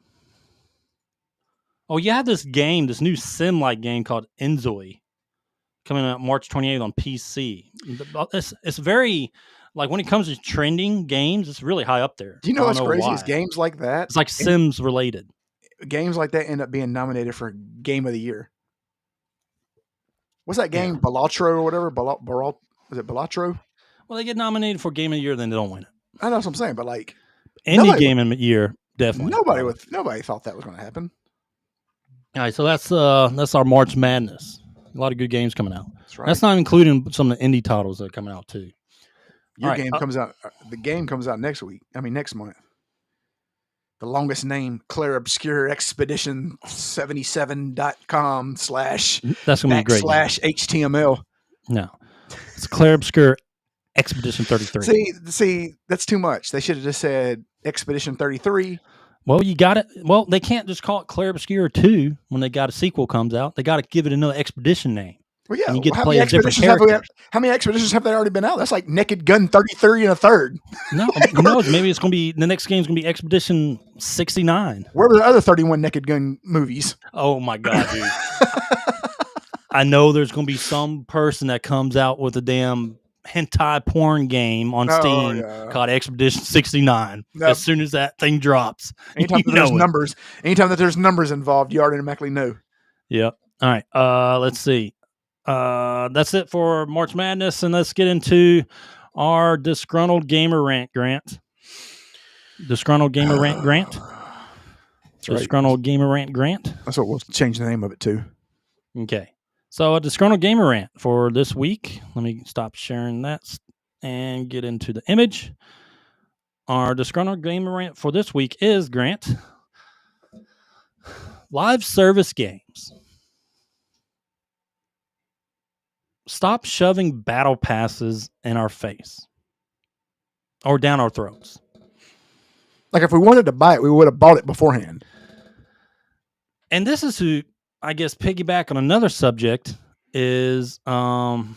Oh, you have this new sim-like game called Enzoi coming out March 28th on PC. It's very, like, when it comes to trending games, it's really high up there. Do you know what's crazy? It's games like that. It's like Sims related. Games like that end up being nominated for Game of the Year. What's that game? Yeah. Balatro or whatever? Is it Balatro? Well, they get nominated for Game of the Year, then they don't win it. I know what I'm saying, but like any game in the year, definitely. Nobody thought that was going to happen. All right, so that's our March Madness. A lot of good games coming out. That's right. That's not including some of the indie titles that are coming out too. Your game comes out. The game comes out next month. The longest name, Claire Obscure Expedition 77.com / that's gonna be great. /HTML. No, it's Claire Obscure Expedition 33. See, that's too much. They should have just said Expedition 33. Well, you got it. Well, they can't just call it Claire Obscure 2 when they got a sequel comes out. They got to give it another expedition name. Well, yeah. And you get to play a different character. How many expeditions have they already been out? That's like Naked Gun 33 and a third. No, who knows? Maybe it's going to be the next game's going to be Expedition 69. Where were the other 31 Naked Gun movies? Oh my God, dude! I know there's going to be some person that comes out with a damn hentai porn game on Steam called Expedition 69. As soon as that thing drops, anytime that there's numbers involved, you automatically know. Yep. All right. Let's see. That's it for March Madness, and let's get into our Disgruntled Gamer Rant Grant. Disgruntled Gamer Rant Grant. Disgruntled Gamer Rant Grant. That's what we'll change the name of it to. Okay. So a Disgruntled Gamer Rant for this week. Let me stop sharing that and get into the image. Our Disgruntled Gamer Rant for this week is, Grant, live service games. Stop shoving battle passes in our face or down our throats. Like if we wanted to buy it, we would have bought it beforehand. And this is to, I guess, piggyback on another subject is, can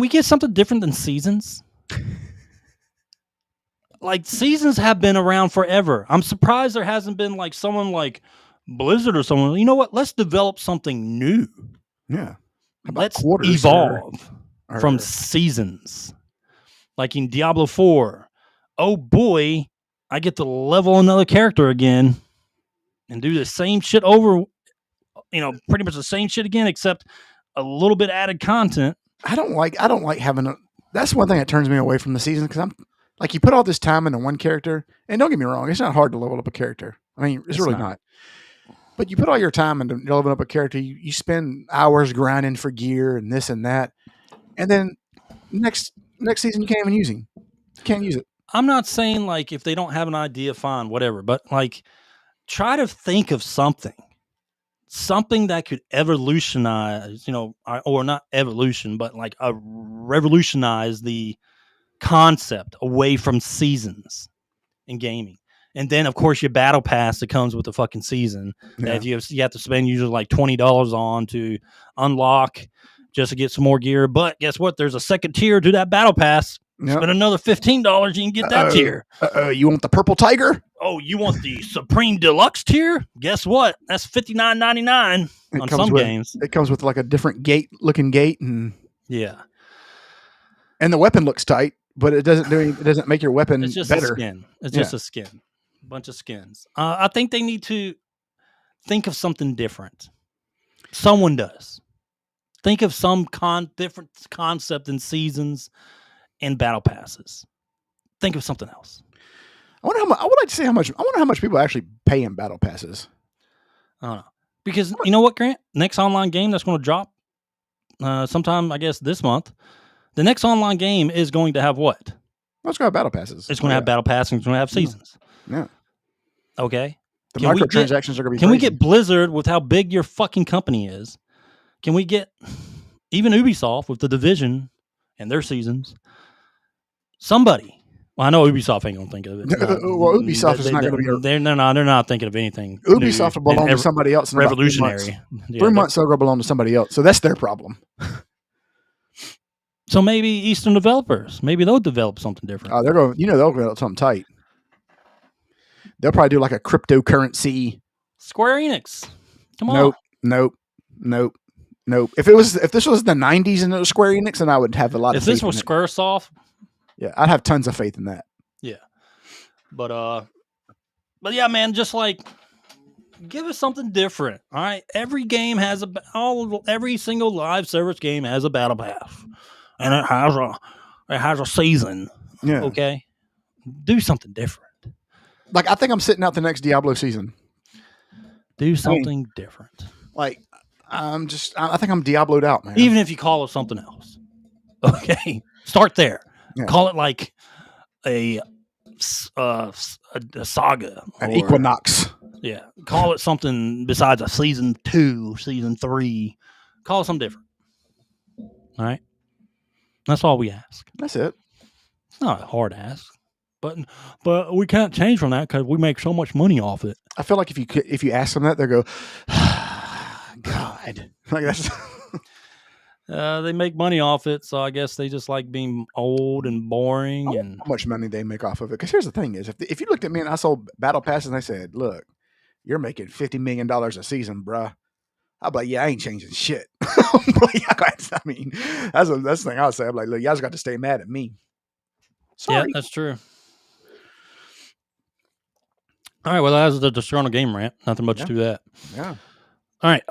we get something different than seasons? Like, seasons have been around forever. I'm surprised there hasn't been like someone like Blizzard or someone. You know what? Let's develop something new. Yeah. Let's evolve from seasons. Like in Diablo 4. Oh boy, I get to level another character again and do the same shit over, pretty much the same shit again, except a little bit added content. I don't like having that's one thing that turns me away from the season, because I'm like, you put all this time into one character, and don't get me wrong, it's not hard to level up a character. I mean, it's really not. But you put all your time into leveling up a character, you spend hours grinding for gear and this and that, and then next season you can't even use him. You can't use it. I'm not saying like if they don't have an idea, fine, whatever. But like, try to think of something that could evolutionize, or not evolution, but like revolutionize the concept away from seasons in gaming. And then, of course, your battle pass that comes with the fucking season that you have to spend usually like $20 on to unlock just to get some more gear. But guess what? There's a second tier to that battle pass. Spend another $15, you can get that tier. You want the purple tiger? oh, you want the Supreme Deluxe tier? Guess what? That's $59.99 on some games. It comes with like a different looking gate, and yeah, and the weapon looks tight, but it doesn't do anything. It doesn't make your weapon it's just better. a skin. It's just a skin, a bunch of skins. I think they need to think of something different. Someone does. Think of some different concept in seasons and battle passes. Think of something else. I wonder how much. I would like to see how much. I wonder how much people actually pay in battle passes. I don't know, because you know what, Grant? Next online game that's going to drop sometime, I guess, this month. The next online game is going to have what? Well, it's going to have battle passes. It's going to have battle passes. It's going to have seasons. Yeah. Okay. The microtransactions are going to be. Can we get Blizzard with how big your fucking company is? Can we get even Ubisoft with the Division and their seasons? Somebody. Well, I know Ubisoft ain't gonna think of it. Well, Ubisoft is not going to be. They're not thinking of anything. Ubisoft will belong to somebody else. In revolutionary. 3 months they'll belong to somebody else. So that's their problem. So maybe Eastern developers. Maybe they'll develop something different. They're going. They'll develop something tight. They'll probably do like a cryptocurrency. Square Enix. Come on. Nope. If this was the 90s and it was Square Enix, then I would have a lot of faith. If this was Squaresoft, yeah, I'd have tons of faith in that. Yeah. But yeah, man, just like give us something different. All right. Every game has every single live service game has a battle pass. And it has a season. Yeah. Okay. Do something different. Like I think I'm sitting out the next Diablo season. Do something different. Like I think I'm Diablo'd out, man. Even if you call it something else. Okay. Start there. Yeah. Call it like a saga. An Equinox. Yeah. Call it something besides a season 2, season 3. Call it something different. All right. That's all we ask. That's it. It's not a hard ask. But we can't change from that because we make so much money off it. I feel like if you ask them that, they'll go, God. Like that's they make money off it, so I guess they just like being old and boring. And how much money they make off of it? Because here's the thing: is if you looked at me and I sold battle passes and they said, "Look, you're making $50 million a season, bruh," I'd be like, "Yeah, I ain't changing shit." I mean, that's the thing I'll say. I'm like, "Look, y'all just got to stay mad at me." Sorry. Yeah, that's true. All right, well, that was the Disgruntled game rant. Nothing much to that. Yeah. All right.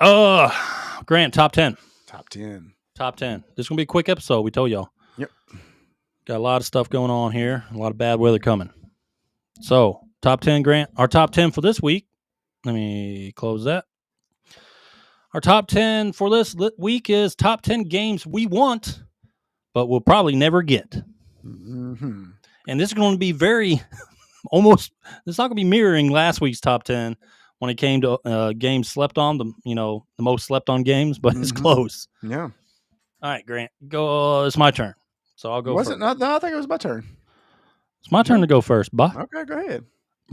Grant, top 10. Top 10. This is going to be a quick episode, we told y'all. Yep. Got a lot of stuff going on here. A lot of bad weather coming. So, top 10, Grant. Our top 10 for this week. Let me close that. Our top 10 for this week is top 10 games we want, but we'll probably never get. Mm-hmm. And this is going to be very... it's not going to be mirroring last week's top 10 when it came to games slept on, the most slept on games, but it's close. Yeah. All right, Grant, go. It's my turn, so I'll go. Was first. it not? No, I think it was my turn. It's my turn to go first, Bah. Okay, go ahead.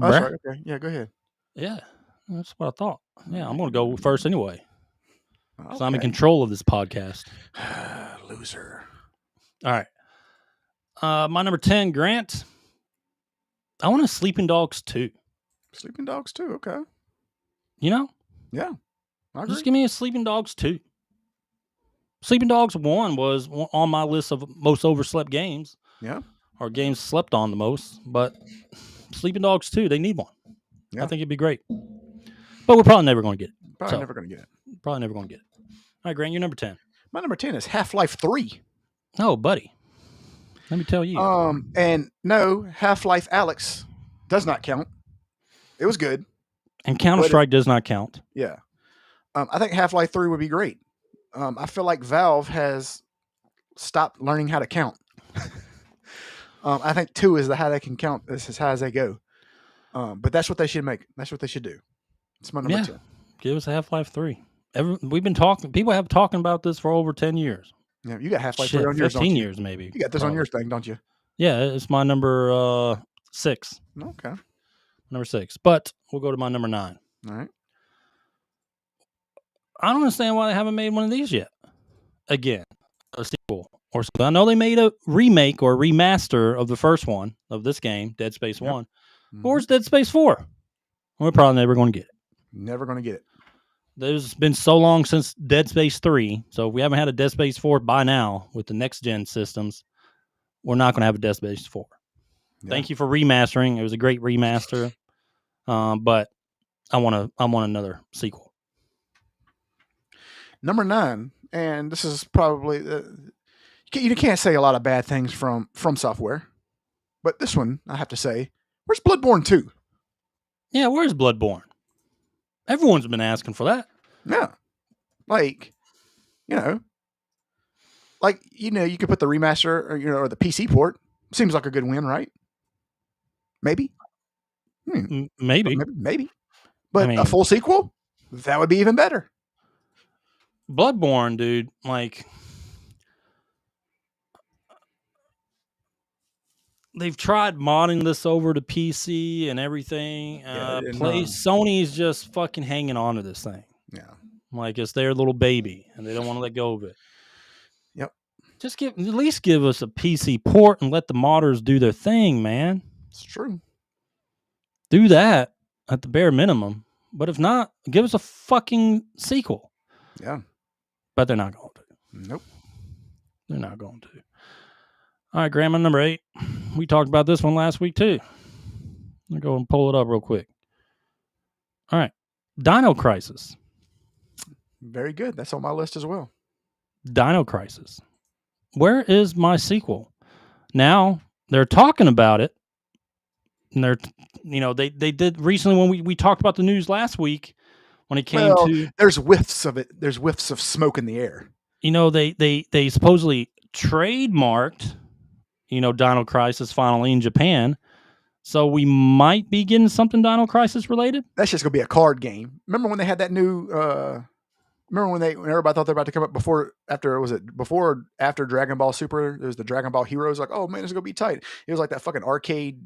Oh, that's right. Okay, yeah, go ahead. Yeah, that's what I thought. Yeah, I'm going to go first anyway. Okay. So I'm in control of this podcast. Loser. All right. My number 10, Grant. I want a Sleeping Dogs 2. Sleeping Dogs 2, okay. Yeah. I agree. Just give me a Sleeping Dogs 2. Sleeping Dogs 1 was on my list of most overslept games. Yeah. Or games slept on the most. But Sleeping Dogs 2, they need one. Yeah. I think it'd be great. But we're probably never going to get it. Probably never going to get it. Probably never going to get it. All right, Grant, you're number 10. My number 10 is Half-Life 3. Oh, buddy. Let me tell you. And no, Half-Life Alyx does not count. It was good. And Counter-Strike does not count. Yeah. I think Half-Life 3 would be great. I feel like Valve has stopped learning how to count. I think 2 is how they can count. This is as high as they go. But that's what they should make. That's what they should do. It's my number 10. Give us Half-Life 3. We've been talking. People have been talking about this for over 10 years. Yeah, you got Half-Life 3 on yours, 15 years maybe. You got this on your thing, don't you? Yeah, it's my number 6. Okay. Number 6. But we'll go to my number 9. All right. I don't understand why they haven't made one of these yet. Again, a sequel or something. I know they made a remake or remaster of the first one of this game, Dead Space 1. Where's Dead Space 4? We're probably never going to get it. Never going to get it. There's been so long since Dead Space 3, so if we haven't had a Dead Space 4 by now with the next-gen systems, we're not going to have a Dead Space 4. Yeah. Thank you for remastering. It was a great remaster, but I want another sequel. Number 9, and this is probably... you can't say a lot of bad things from Software, but this one, I have to say, where's Bloodborne 2? Yeah, where's Bloodborne? Everyone's been asking for that. Yeah. Like, you could put the remaster or the PC port. Seems like a good win, right? Maybe. Maybe. But a full sequel? That would be even better. Bloodborne, dude, like... They've tried modding this over to PC and everything. Sony's just fucking hanging on to this thing. Yeah. Like it's their little baby and they don't want to let go of it. Yep. Just at least give us a PC port and let the modders do their thing, man. It's true. Do that at the bare minimum. But if not, give us a fucking sequel. Yeah. But they're not going to. Nope. They're not going to. All right, Grandma, number 8. We talked about this one last week, too. Let me go and pull it up real quick. All right. Dino Crisis. Very good. That's on my list as well. Dino Crisis. Where is my sequel? Now, they're talking about it. And they did recently when we talked about the news last week when it came to... There's whiffs of it. There's whiffs of smoke in the air. They supposedly trademarked... Dino Crisis finally in Japan. So we might be getting something Dino Crisis related. That's just going to be a card game. Remember when they had that new... remember when everybody thought they were about to come up before or after Dragon Ball Super? There was the Dragon Ball Heroes. Like, oh man, it's going to be tight. It was like that fucking arcade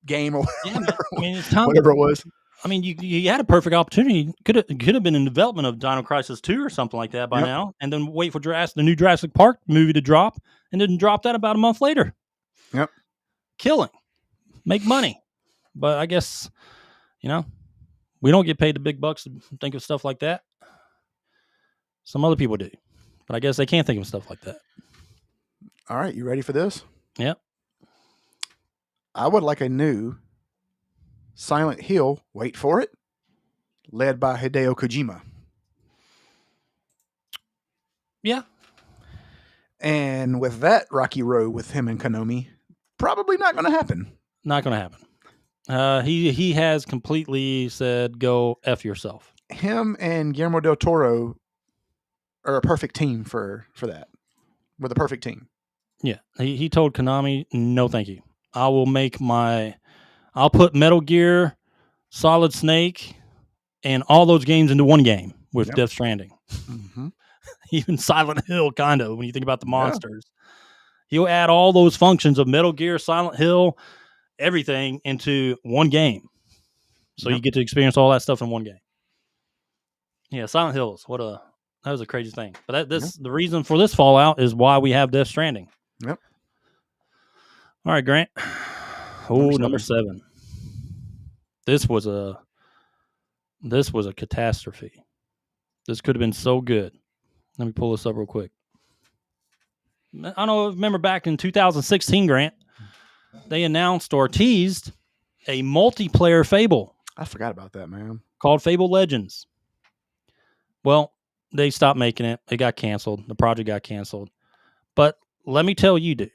game or whatever it was. I mean, you had a perfect opportunity. Could have been in development of Dino Crisis 2 or something like that by now, and then wait for the new Jurassic Park movie to drop, and didn't drop that about a month later. Yep. Killing. Make money. But I guess, we don't get paid the big bucks to think of stuff like that. Some other people do. But I guess they can't think of stuff like that. All right, you ready for this? Yep. I would like a new Silent Hill, wait for it, led by Hideo Kojima. Yeah. And with that rocky road with him and Konami, probably not going to happen. Not going to happen. He has completely said, go F yourself. Him and Guillermo del Toro are a perfect team for that. We're the perfect team. Yeah. He told Konami, no thank you. I'll put Metal Gear, Solid Snake, and all those games into one game with Death Stranding. Mm-hmm. Even Silent Hill, kind of, when you think about the monsters. He'll add all those functions of Metal Gear, Silent Hill, everything into one game. So you get to experience all that stuff in one game. Yeah, Silent Hills. That was a crazy thing. But the reason for this fallout is why we have Death Stranding. Yep. All right, Grant. Number 7. This was a catastrophe. This could have been so good. Let me pull this up real quick. I don't know. Remember back in 2016, Grant, they announced or teased a multiplayer Fable. I forgot about that, man. Called Fable Legends. Well, they stopped making it. It got canceled. The project got canceled. But let me tell you, dude.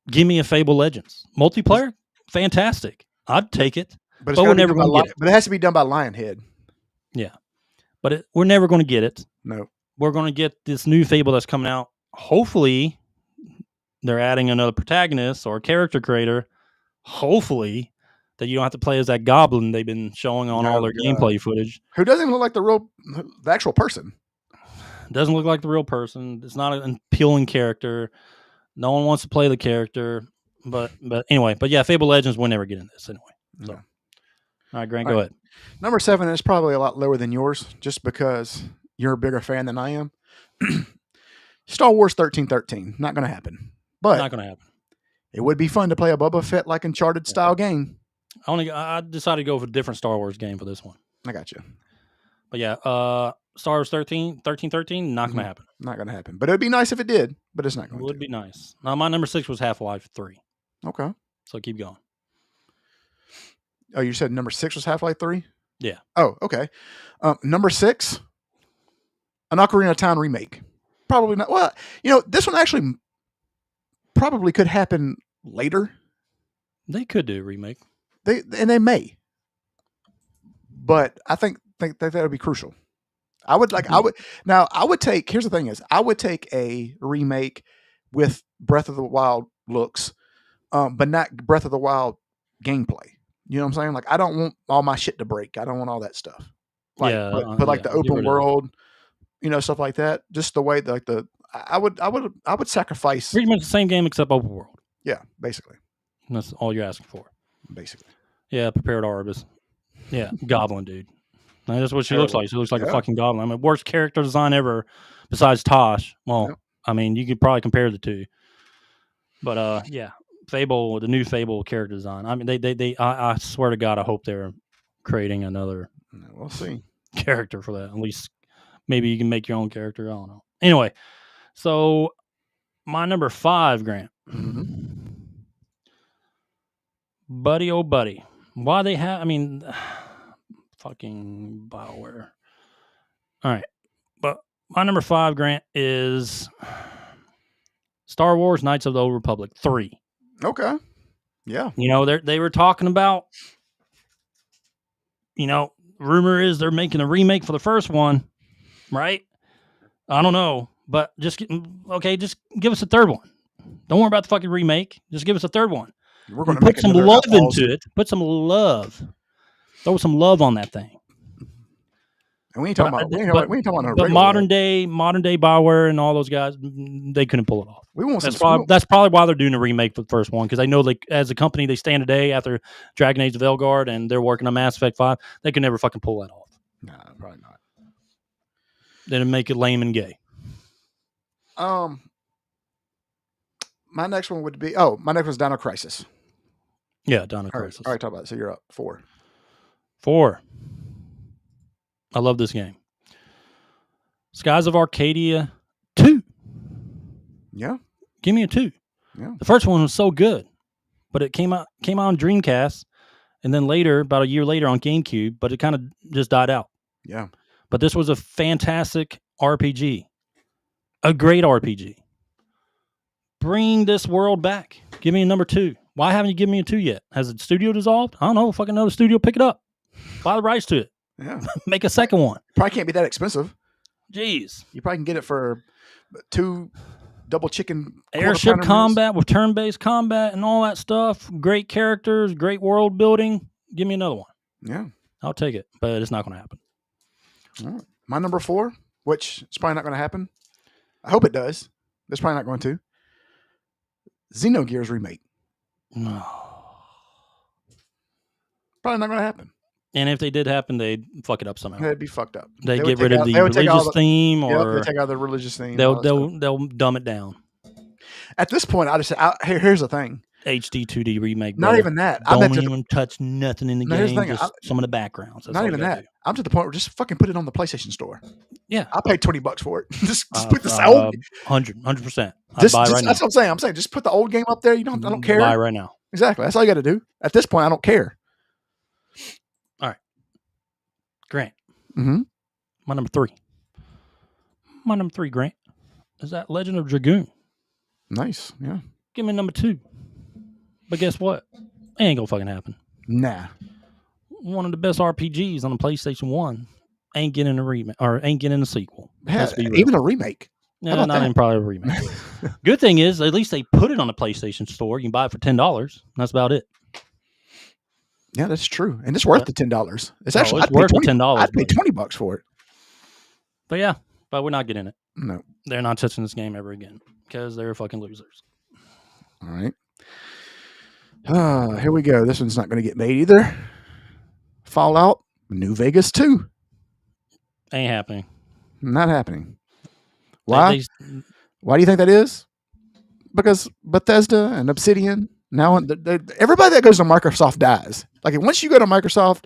Give me a Fable Legends. Multiplayer? Fantastic. I'd take it. But we're never going to get it. But it has to be done by Lionhead. Yeah. But we're never going to get it. No. We're going to get this new Fable that's coming out. Hopefully, they're adding another protagonist or a character creator. Hopefully, that you don't have to play as that goblin they've been showing on all their gameplay footage. Who doesn't look like the actual person. Doesn't look like the real person. It's not an appealing character. No one wants to play the character. But anyway. But yeah, Fable Legends, we'll never get in this anyway. So. All right, Grant, go ahead. Number 7 is probably a lot lower than yours, just because you're a bigger fan than I am. Star Wars 1313. Not going to happen. But not going to happen. It would be fun to play a Boba Fett like Uncharted style game. I decided to go with a different Star Wars game for this one. I got you. But yeah, Star Wars 1313, not going to happen. Not going to happen. But it would be nice if it did, but it's not going to. It would be nice. Now, my number 6 was Half-Life 3. Okay. So keep going. Oh, you said number 6 was Half-Life 3? Yeah. Oh, okay. Number 6, an Ocarina of Time remake. Probably not. Well, this one actually probably could happen later. They could do a remake. They may. But I think that would be crucial. Here's the thing is, I would take a remake with Breath of the Wild looks, but not Breath of the Wild gameplay. You know what I'm saying? Like, I don't want all my shit to break. I don't want all that stuff. Like, the open world, stuff like that. Just the way I would sacrifice pretty much the same game except open world. Yeah, basically. And that's all you're asking for. Basically. Yeah, prepared Arbus. Yeah, goblin dude. That's what she looks like. She looks like a fucking goblin. I mean, worst character design ever besides Tosh. Well, I mean, you could probably compare the two. But yeah, Fable, the new Fable character design. I mean, I swear to God, I hope they're creating another. We'll see. Character for that. At least maybe you can make your own character. I don't know. Anyway, so my number 5, Grant. Mm-hmm. Buddy, oh buddy. Why they have? I mean, fucking BioWare. All right, but my number 5, Grant, is Star Wars: Knights of the Old Republic 3. Okay. Yeah. They were talking about. Rumor is they're making a remake for the first one, right? I don't know, but just give us a third one. Don't worry about the fucking remake. Just give us a third one. We're going to put some love into it. Put some love. Throw some love on that thing. And we ain't talking about. But modern day BioWare and all those guys, they couldn't pull it off. That's probably why they're doing a remake for the first one, because I know as a company they stand today after Dragon Age of Elgard and they're working on Mass Effect 5. They can never fucking pull that off. Nah, probably not. Then make it lame and gay. My next one would be my next one's Dino Crisis. Yeah, Dino Crisis. All right, talk about it. So you're up 4. 4. I love this game. Skies of Arcadia 2. Yeah. Give me a 2. Yeah. The first one was so good, but it came out on Dreamcast, and then later, about a year later, on GameCube, but it kind of just died out. Yeah. But this was a fantastic RPG. A great RPG. Bring this world back. Give me a number 2. Why haven't you given me a 2 yet? Has the studio dissolved? I don't know. Fucking know the studio. Pick it up. Buy the rights to it. Yeah. Make a second one. Probably can't be that expensive. Jeez. You probably can get it for 2 double chicken airship combat with turn-based combat and all that stuff. Great characters, great world building. Give me another one. Yeah. I'll take it, but it's not going to happen. All right. My number 4, which is probably not going to happen. I hope it does. It's probably not going to. Xenogears remake. No. Probably not going to happen. And if they did happen, they'd fuck it up somehow. They'd be fucked up. They'd get rid of the religious theme, or they take out the religious theme. They'll dumb it down. At this point, I just say, here's the thing: HD 2D remake. Not even that. Don't even touch nothing in the game. Just some of the backgrounds. Not even that. I'm to the point where just fucking put it on the PlayStation Store. Yeah, I paid $20 for it. just put this old 100%. That's what I'm saying. I'm saying just put the old game up there. I don't care. Buy right now. Exactly. That's all you got to do. At this point, I don't care. All right, Grant. Mm-hmm. My number 3. My number 3, Grant, is that Legend of Dragoon. Nice. Yeah. Give me number 2. But guess what? It ain't gonna fucking happen. Nah. One of the best RPGs on the PlayStation 1 ain't getting a remake or ain't getting a sequel. Even a remake. No, not even probably a remake. Good thing is, at least they put it on the PlayStation Store. You can buy it for $10. That's about it. Yeah, that's true, and it's worth the $10. It's actually worth the $10. I'd pay $20 for it. But yeah, we're not getting it. No, they're not touching this game ever again because they're fucking losers. All right. Here we go. This one's not going to get made either. Fallout New Vegas 2. Ain't happening. Not happening. Why? Why do you think that is? because Bethesda and Obsidian now everybody that goes to Microsoft dies. Like once you go to Microsoft,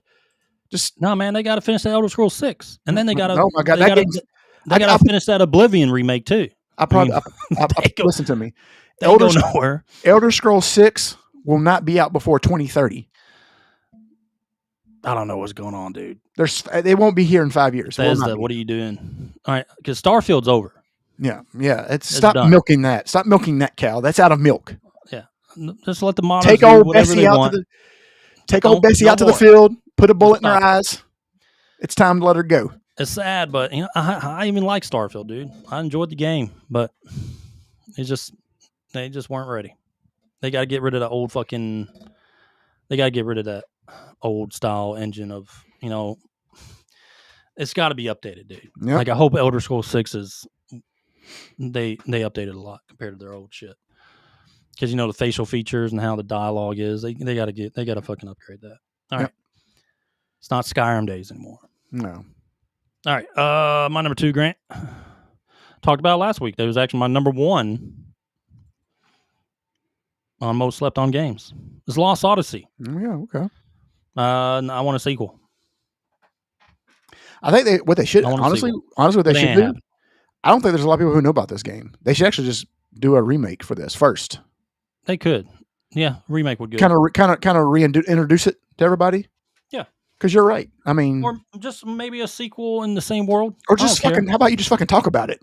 just no, man, they got to finish the Elder Scrolls 6, and then they got to. Oh my god, they I got to finish that Oblivion remake too. Listen to me. They go nowhere. Elder Scrolls 6 will not be out before 2030. I don't know what's going on, dude. They won't be here in 5 years. Bethesda, what are you doing? All right, because Starfield's over. Yeah. Stop milking that. Stop milking that cow. That's out of milk. Yeah, just let the modders take old Bessie out to the field. Put a bullet in her eyes. It's time to let her go. It's sad, but I even like Starfield, dude. I enjoyed the game, but they just weren't ready. They got to get rid of that old fucking. They got to get rid of that old style engine of It's got to be updated, dude. Yep. Like I hope Elder Scrolls 6 is. They updated a lot compared to their old shit. Because the facial features and how the dialogue is, they got to fucking upgrade that. All right. It's not Skyrim days anymore. No. All right. My number 2, Grant. Talked about it last week. That was actually my number 1 on most slept on games. It's Lost Odyssey. Yeah, okay. I want a sequel. I think what they should honestly what they should do. I don't think there's a lot of people who know about this game. They should actually just do a remake for this first. They could. Yeah, remake would go. Kind of reintroduce it to everybody. Yeah. Because you're right. I mean, or just maybe a sequel in the same world. Or just fucking. How about you just fucking talk about it?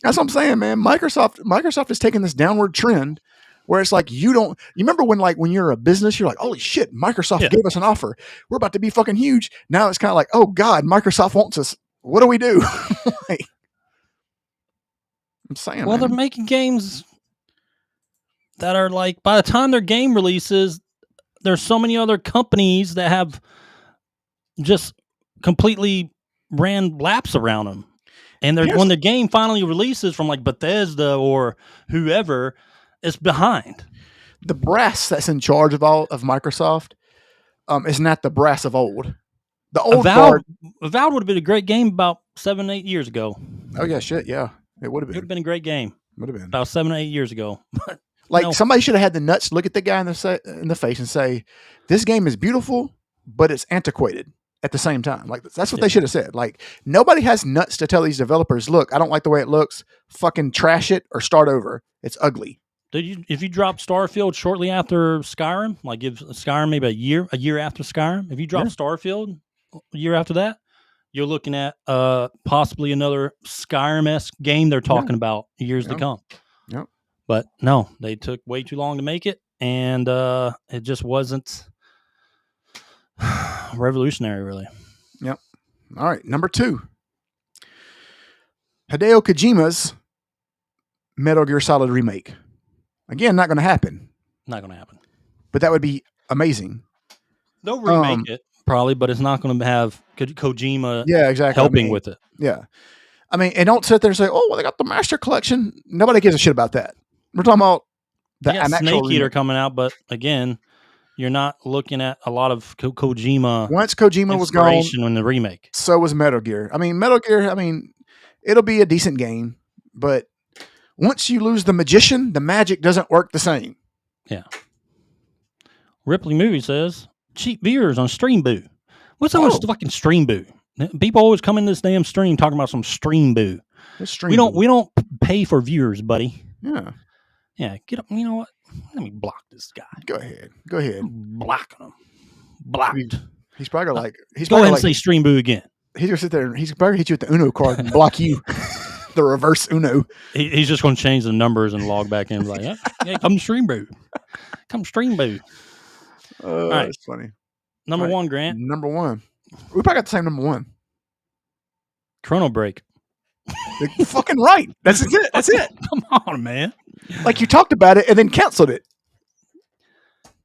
That's what I'm saying, man. Microsoft is taking this downward trend where it's like you remember when you're a business, you're like, holy shit, Microsoft gave us an offer. We're about to be fucking huge. Now it's kind of like, oh God, Microsoft wants us. What do we do? I'm saying. Well, they're making games that are like, by the time their game releases, there's so many other companies that have just completely ran laps around them. And when the game finally releases from like Bethesda or whoever, it's behind. The brass that's in charge of all of Microsoft is not the brass of old. The old Avowed would have been a great game about 7-8 years ago. Oh yeah, shit, yeah, it would have been. It would have been a great game. Would have been about 7 or 8 years ago. But like somebody should have had the nuts to look at the guy in the face and say, "This game is beautiful, but it's antiquated." At the same time, like that's what they should have said. Like nobody has nuts to tell these developers, "Look, I don't like the way it looks. Fucking trash it or start over. It's ugly." If you drop Starfield shortly after Skyrim, like give Skyrim maybe a year after Skyrim, if you drop Starfield a year after that, you're looking at possibly another Skyrim-esque game they're talking about years to come. Yep. But no, they took way too long to make it, and it just wasn't revolutionary, really. Yep. All right, number 2. Hideo Kojima's Metal Gear Solid remake. Again, not going to happen. Not going to happen. But that would be amazing. They'll remake it, probably, but it's not going to have Kojima helping with it. Yeah. I mean, and don't sit there and say, oh, well, they got the Master Collection. Nobody gives a shit about that. We're talking about the Snake Eater coming out, but again, you're not looking at a lot of Kojima. Once Kojima was gone in the remake, so was Metal Gear. I mean, Metal Gear, it'll be a decent game, but once you lose the magician, the magic doesn't work the same. Yeah. Ripley Movie says, cheap viewers on Stream Boo. What's up with fucking Stream Boo? People always come in this damn stream talking about some Stream Boo. We don't pay for viewers, buddy. Yeah. Yeah, get up. You know what? Let me block this guy. Go ahead. Blocking him. Blocked. He's probably like. Go ahead and say Stream Boo again. He's gonna sit there and he's probably hit you with the Uno card and block you. The reverse Uno. He's just going to change the numbers and log back in. Like, yeah, come Stream Boo. Come Stream Boo. All right, that's funny. Number 1, Grant. Number 1. We probably got the same number 1. Chrono Break. You're fucking right. That's it. That's it. Come on, man. Like you talked about it and then canceled it.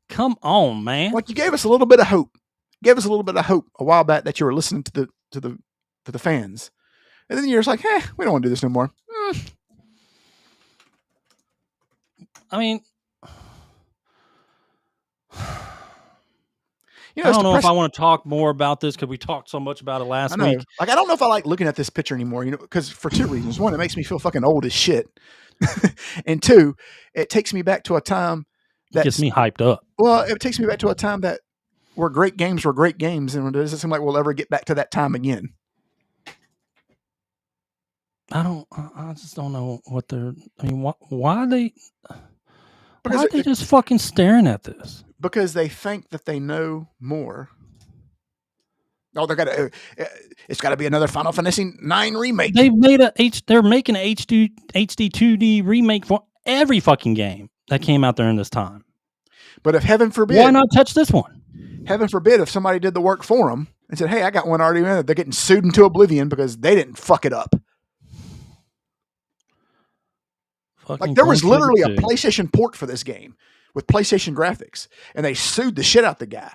Come on, man. Like you gave us a little bit of hope. Gave us a little bit of hope a while back that you were listening to the fans. And then you're just like, we don't want to do this no more. I mean, You know, I don't know if I want to talk more about this because we talked so much about it last week. Like, I don't know if I like looking at this picture anymore, you know, because for two reasons. One, it makes me feel fucking old as shit. And two, it takes me back to a time that gets me hyped up. Well, it takes me back to a time that where great games were great games, and it doesn't seem like we'll ever get back to that time again. I just don't know what they're. I mean, why are they just fucking staring at this? Because they think that they know more. Oh, it's got to be another Final Fantasy IX remake. They've made they're making a HD 2D remake for every fucking game that came out during this time. But if heaven forbid, why not touch this one? Heaven forbid if somebody did the work for them and said, "Hey, I got one already in it," they're getting sued into oblivion because they didn't fuck it up. Like there was literally a PlayStation port for this game with PlayStation graphics, and they sued the shit out the guy.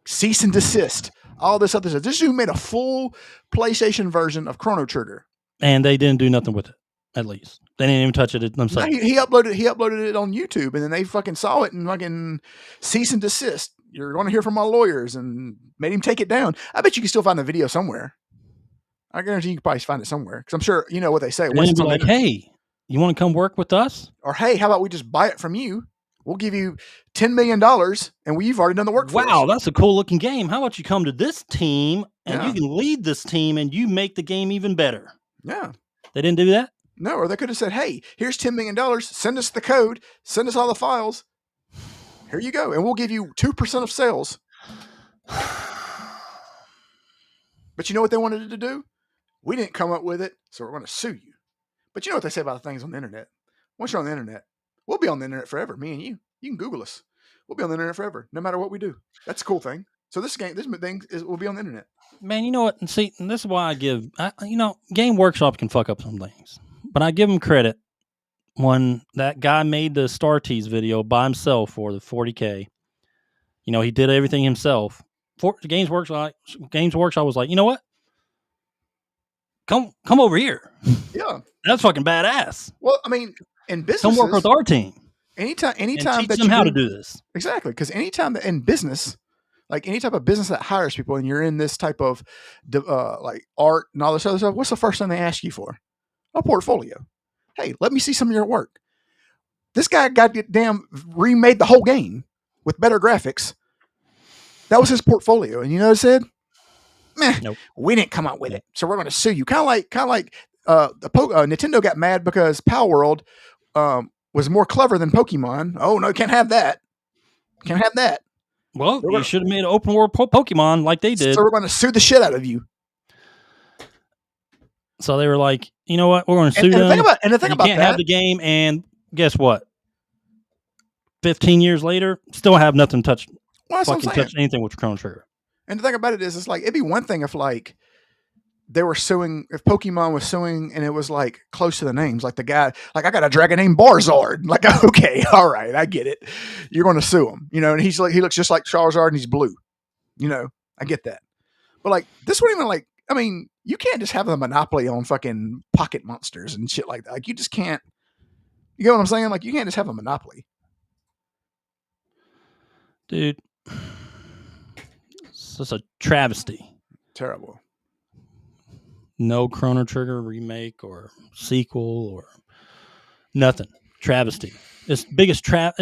Cease and desist. All this other stuff. This dude made a full PlayStation version of Chrono Trigger, and they didn't do nothing with it. At least they didn't even touch it themselves. No, he uploaded it on YouTube, and then they fucking saw it and fucking cease and desist. You're going to hear from my lawyers, and made him take it down. I bet you can still find the video somewhere. I guarantee you can probably find it somewhere because I'm sure you know what they say. Once it's like, hey, you want to come work with us? Or hey, how about we just buy it from you? We'll give you $10 million, and we've already done the work for us. Wow, that's a cool looking game. How about you come to this team, and you can lead this team, and you make the game even better? Yeah. They didn't do that? No, or they could have said, hey, here's $10 million. Send us the code. Send us all the files. Here you go. And we'll give you 2% of sales. But you know what they wanted to do? We didn't come up with it, so we're going to sue you. But you know what they say about things on the internet. Once you're on the internet, we'll be on the internet forever, me and you. You can Google us. We'll be on the internet forever, no matter what we do. That's a cool thing. So this thing will be on the internet. Man, you know what? And see, and this is why Game Workshop can fuck up some things. But I give him credit when that guy made the Star Tease video by himself for the 40K. You know, he did everything himself. Games Workshop was like, you know what? Come over here. Yeah. That's fucking badass. Well, I mean, in business, come work with our team. Anytime and teach that them how to do this. Exactly. Because anytime that in business, like any type of business that hires people and you're in this type of like art and all this other stuff, what's the first thing they ask you for? A portfolio. Hey, let me see some of your work. This guy goddamn remade the whole game with better graphics. That was his portfolio. And you know what I said? Meh, nope. We didn't come up with it. So we're going to sue you. Kind of like Nintendo got mad because Power World was more clever than Pokemon. Oh, no, can't have that. Can't have that. Well, you should have made an open world Pokemon like they did. So we're going to sue the shit out of you. So they were like, you know what? We're going to sue them. The thing about can't have the game. And guess what? 15 years later, still have nothing touch anything with Chrono Trigger. And the thing about it is, it's like, it'd be one thing if like they were suing, if Pokemon was suing and it was like close to the names, like the guy, like I got a dragon named Barzard. Like, okay, all right, I get it. You're going to sue him, you know, and he's like, he looks just like Charizard and he's blue, you know, I get that. But like, this wouldn't even like, I mean, you can't just have a monopoly on fucking pocket monsters and shit like that. Like, you just can't, you get what I'm saying? Like, you can't just have a monopoly. Dude, it's just a travesty. Terrible. No Chrono Trigger remake or sequel or nothing. Travesty. It's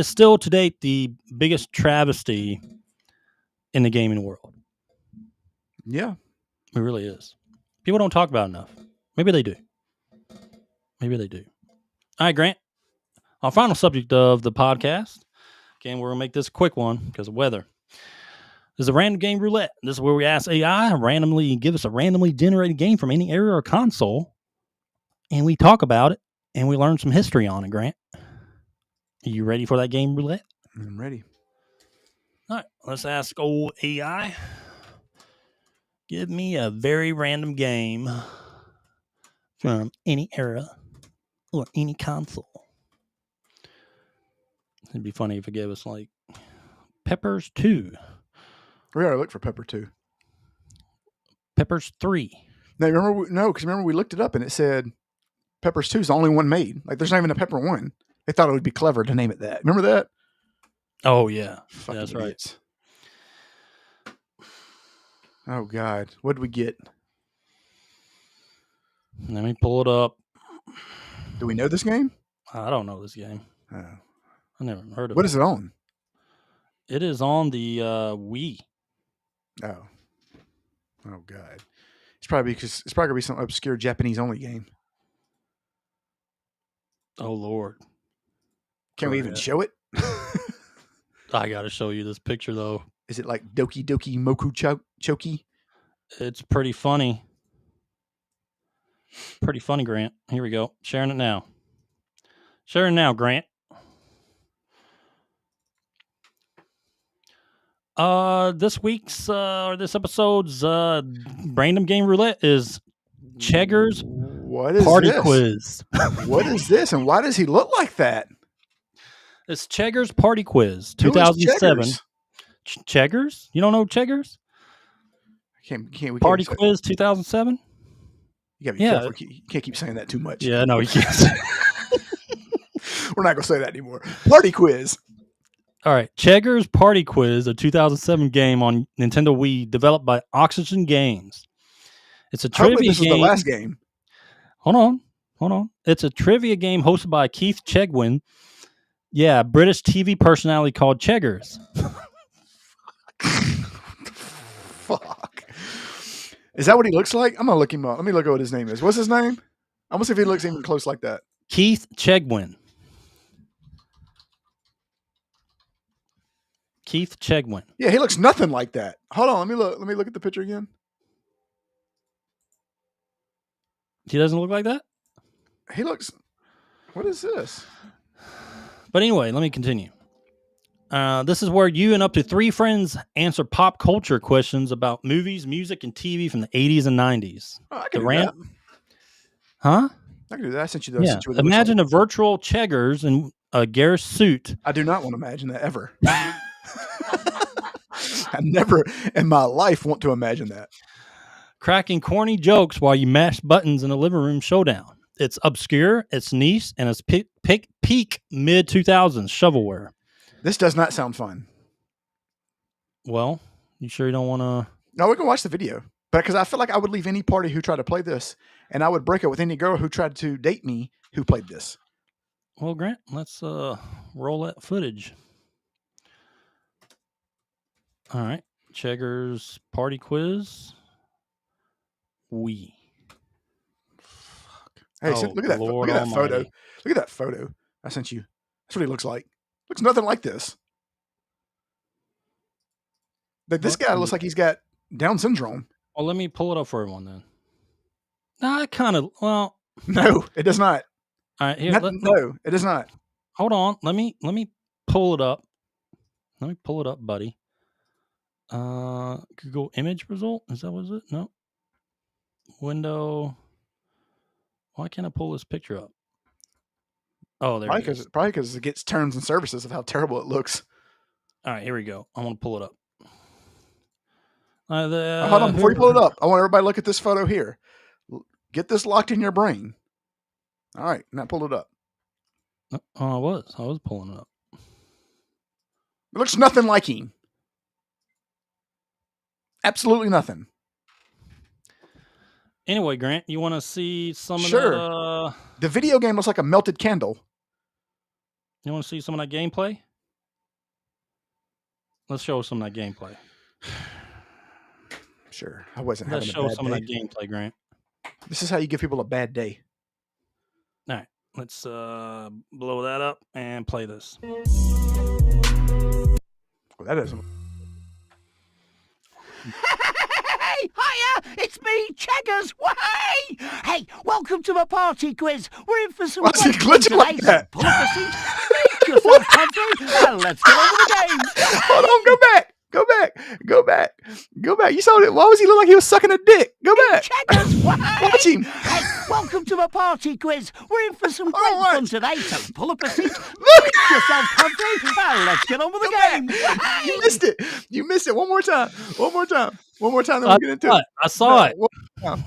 still to date the biggest travesty in the gaming world. Yeah. It really is. People don't talk about it enough. Maybe they do. Maybe they do. All right, Grant. Our final subject of the podcast. Again, we're going to make this a quick one because of weather. This is a random game roulette. This is where we ask AI give us a randomly generated game from any area or console, and we talk about it, and we learn some history on it, Grant. Are you ready for that game roulette? I'm ready. All right, let's ask old AI. Give me a very random game from any era or any console. It'd be funny if it gave us like Peppers 2. We already looked for Pepper 2. Peppers 3. Now, because remember we looked it up and it said Peppers 2 is the only one made. Like, there's not even a Pepper 1. They thought it would be clever to name it that. Remember that? Oh, yeah. Fucking that's idiots. Oh God, what did we get? Let me pull it up. Do we know this game? I don't know this game. Oh. I never heard of it. What is it on? It is on the Wii. Oh. Oh God. It's probably gonna be some obscure Japanese only game. Oh Lord. Can we even show it? I gotta show you this picture though. Is it like Doki Doki Moku Choki? It's pretty funny. Pretty funny, Grant. Here we go. Sharing it now. Sharing now, Grant. This week's or this episode's random game roulette is Cheggers. What is Party this? Quiz. What is this, and why does he look like that? It's Cheggers Party Quiz 2007. Cheggers? You don't know Cheggers? We Party Quiz 2007. You gotta be careful. You can't keep saying that too much. Yeah, no, you can't. We're not gonna say that anymore. Party Quiz. All right, Cheggers Party Quiz, a 2007 game on Nintendo Wii, developed by Oxygen Games. It's a trivia game. This was the last game. Hold on. It's a trivia game hosted by Keith Chegwin. Yeah, a British TV personality called Cheggers. Fuck. Is that what he looks like? I'm gonna look him up. Let me look at what his name is. What's his name? I'm gonna see if he looks even close like that. Keith Chegwin. Keith Chegwin. Yeah, he looks nothing like that. Hold on, let me look at the picture again. He doesn't look like that? He looks. What is this? But anyway, let me continue. This is where you and up to 3 friends answer pop culture questions about movies, music, and TV from the 80s and 90s. Oh, I can the do Rant. that. Huh? I can do that. I sent you those. Yeah. Imagine a virtual Cheggers in a Garris suit. I do not want to imagine that ever. I never in my life want to imagine that. Cracking corny jokes while you mash buttons in a living room showdown. It's obscure, it's niche, and it's peak mid-2000s shovelware. This does not sound fun. Well, you sure you don't want to? No, we can watch the video. But because I feel like I would leave any party who tried to play this, and I would break it with any girl who tried to date me who played this. Well, Grant, let's roll that footage. All right. Cheggers Party Quiz. Wii. Hey, look at that! Look at that photo! Look at that photo I sent you. That's what he looks like. Looks nothing like this. Like this guy looks like he's got Down syndrome. Well, let me pull it up for everyone then. Nah, kind of. Well, no, it does not. All right, here. No, it does not. Hold on. Let me pull it up. Let me pull it up, buddy. Google image result. Is that what it? No. Window. Why can't I pull this picture up? Oh, there it is. Probably because it gets terms and services of how terrible it looks. All right, here we go. I want to pull it up. Hold on, before you pull it up, I want everybody to look at this photo here. Get this locked in your brain. All right, now pull it up. I was pulling it up. It looks nothing like him. Absolutely nothing. Anyway, Grant, you want to see some of the video game looks like a melted candle. You want to see some of that gameplay? Let's show some of that gameplay. Sure. I wasn't Let's having a bad show some day. of that gameplay, Grant. This is how you give people a bad day. All right. Let's blow that up and play this. Well, that doesn't... Hey, hiya! It's me, Cheggers. Wahey! Hey, welcome to my party quiz. We're in for some Why's he glitching like that? Pull up a seat, make yourself comfy, and let's get on with the game. Hold on, go back. You saw it. Why was he look like he was sucking a dick? Go back. Cheggers, Watch him. Hey, welcome to my party quiz. We're in for some great fun today, so pull up a seat, Look. make yourself comfy, and let's get on with the game. You missed it. One more time. Then we'll get into it. I saw it. Y'all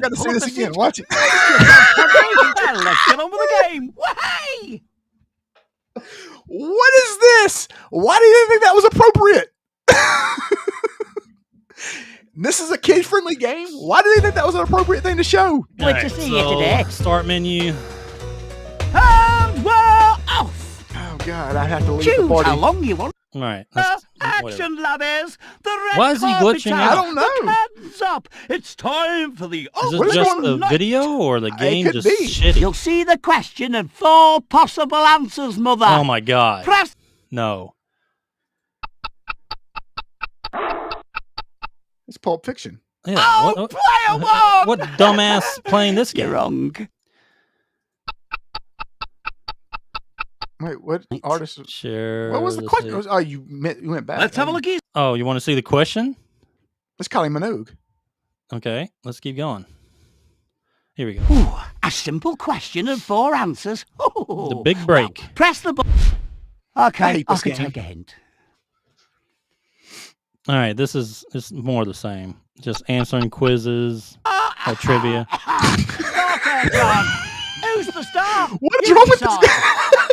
got to see this again. Watch it. Make yourself comfy, and let's get on with the game. Wahey! What is this? Why do you think that was appropriate? This is a kid-friendly game. Why did they think that was an appropriate thing to show? Good to see you today. Start menu. And we're off. Oh God, I have to leave Choose the party. how long you want. All right. Action, labbies. The red Why is he carpet's glitching out. out? I don't know. The curtain's up. It's time for the Is What this is just going the on? video or the game could just be. shitty? You'll see the question and 4 possible answers, Mother. Oh my God. Press. No. It's Pulp Fiction. Yeah. Oh, player one. What dumbass playing this game? You're wrong. Wait, what artist? Sure. What was the question? Oh, you went back. Let's have a look. Oh, you want to see the question? It's Kylie Minogue. Okay, let's keep going. Here we go. Ooh, a simple question and 4 answers. Ooh. The big break. Now, press the button. I Okay, hate I this can game. take a hint. All right, this is more the same. Just answering quizzes or trivia. Okay, John. Who's the star? What's You wrong with this decide. guy?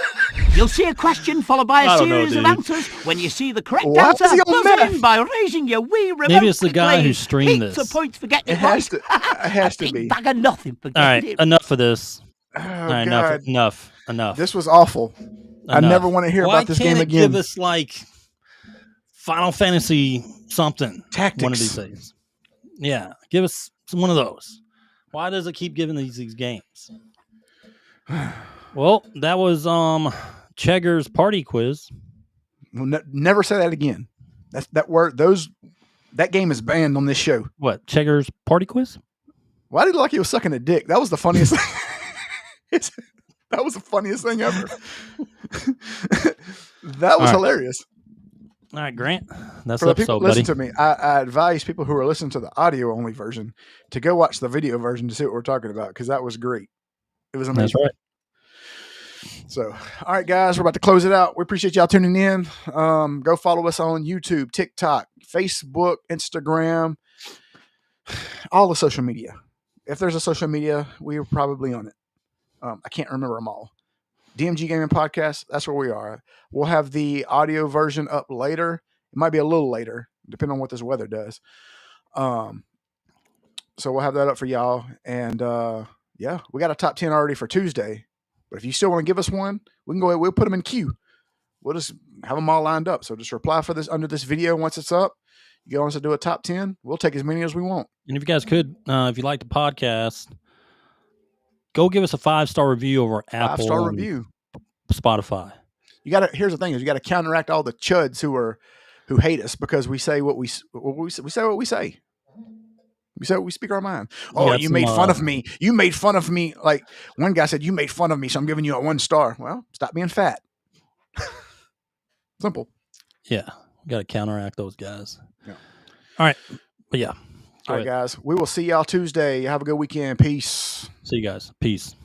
You'll see a question followed by I a don't know, series of dude. answers. When you see the correct Why answer, is he on buzz meth? in by raising your wee remote. Maybe it's the guy who quickly. streamed Heaps this. of points for getting It it has right. to. It has A to big be. bag of nothing for All getting right, it. enough of this. Oh All right, God, enough. this was awful. I Enough. never want to hear Why about this can't game it again. Give us like Final Fantasy something. Tactics. One of these days. Yeah, give us one of those. Why does it keep giving these games? Well, that was Cheggers party quiz. Well, never say that again. That's that word. That game is banned on this show. What, Cheggers party quiz? Why did it like he was sucking a dick? That was the funniest thing. That was the funniest thing ever. That was All right. hilarious. All right, Grant. That's For the the people, episode, buddy. listen to me. I advise people who are listening to the audio only version to go watch the video version to see what we're talking about because that was great. It was amazing. That's right. So, all right, guys, we're about to close it out. We appreciate y'all tuning in. Go follow us on YouTube, TikTok, Facebook, Instagram, all the social media. If there's a social media, we are probably on it. I can't remember them all. DMG Gaming Podcast, that's where we are. We'll have the audio version up later. It might be a little later, depending on what this weather does. So we'll have that up for y'all. And yeah, we got a top 10 already for Tuesday. But if you still want to give us one, we can go ahead. We'll put them in queue. We'll just have them all lined up. So just reply for this under this video once it's up. You want us to do a top 10? We'll take as many as we want. And if you guys could, if you like the podcast, go give us a 5-star review over Apple 5-star and review. Spotify. You got to. Here's the thing: is you got to counteract all the chuds who hate us because we say what we say. We say what we say. We say what we speak our mind. Oh, got you some, made fun of me. You made fun of me. Like one guy said, you made fun of me, so I'm giving you a 1 star. Well, stop being fat. Simple. Yeah, we got to counteract those guys. Yeah. All right, but yeah. All right, guys. We will see y'all Tuesday. Have a good weekend. Peace. See you guys. Peace.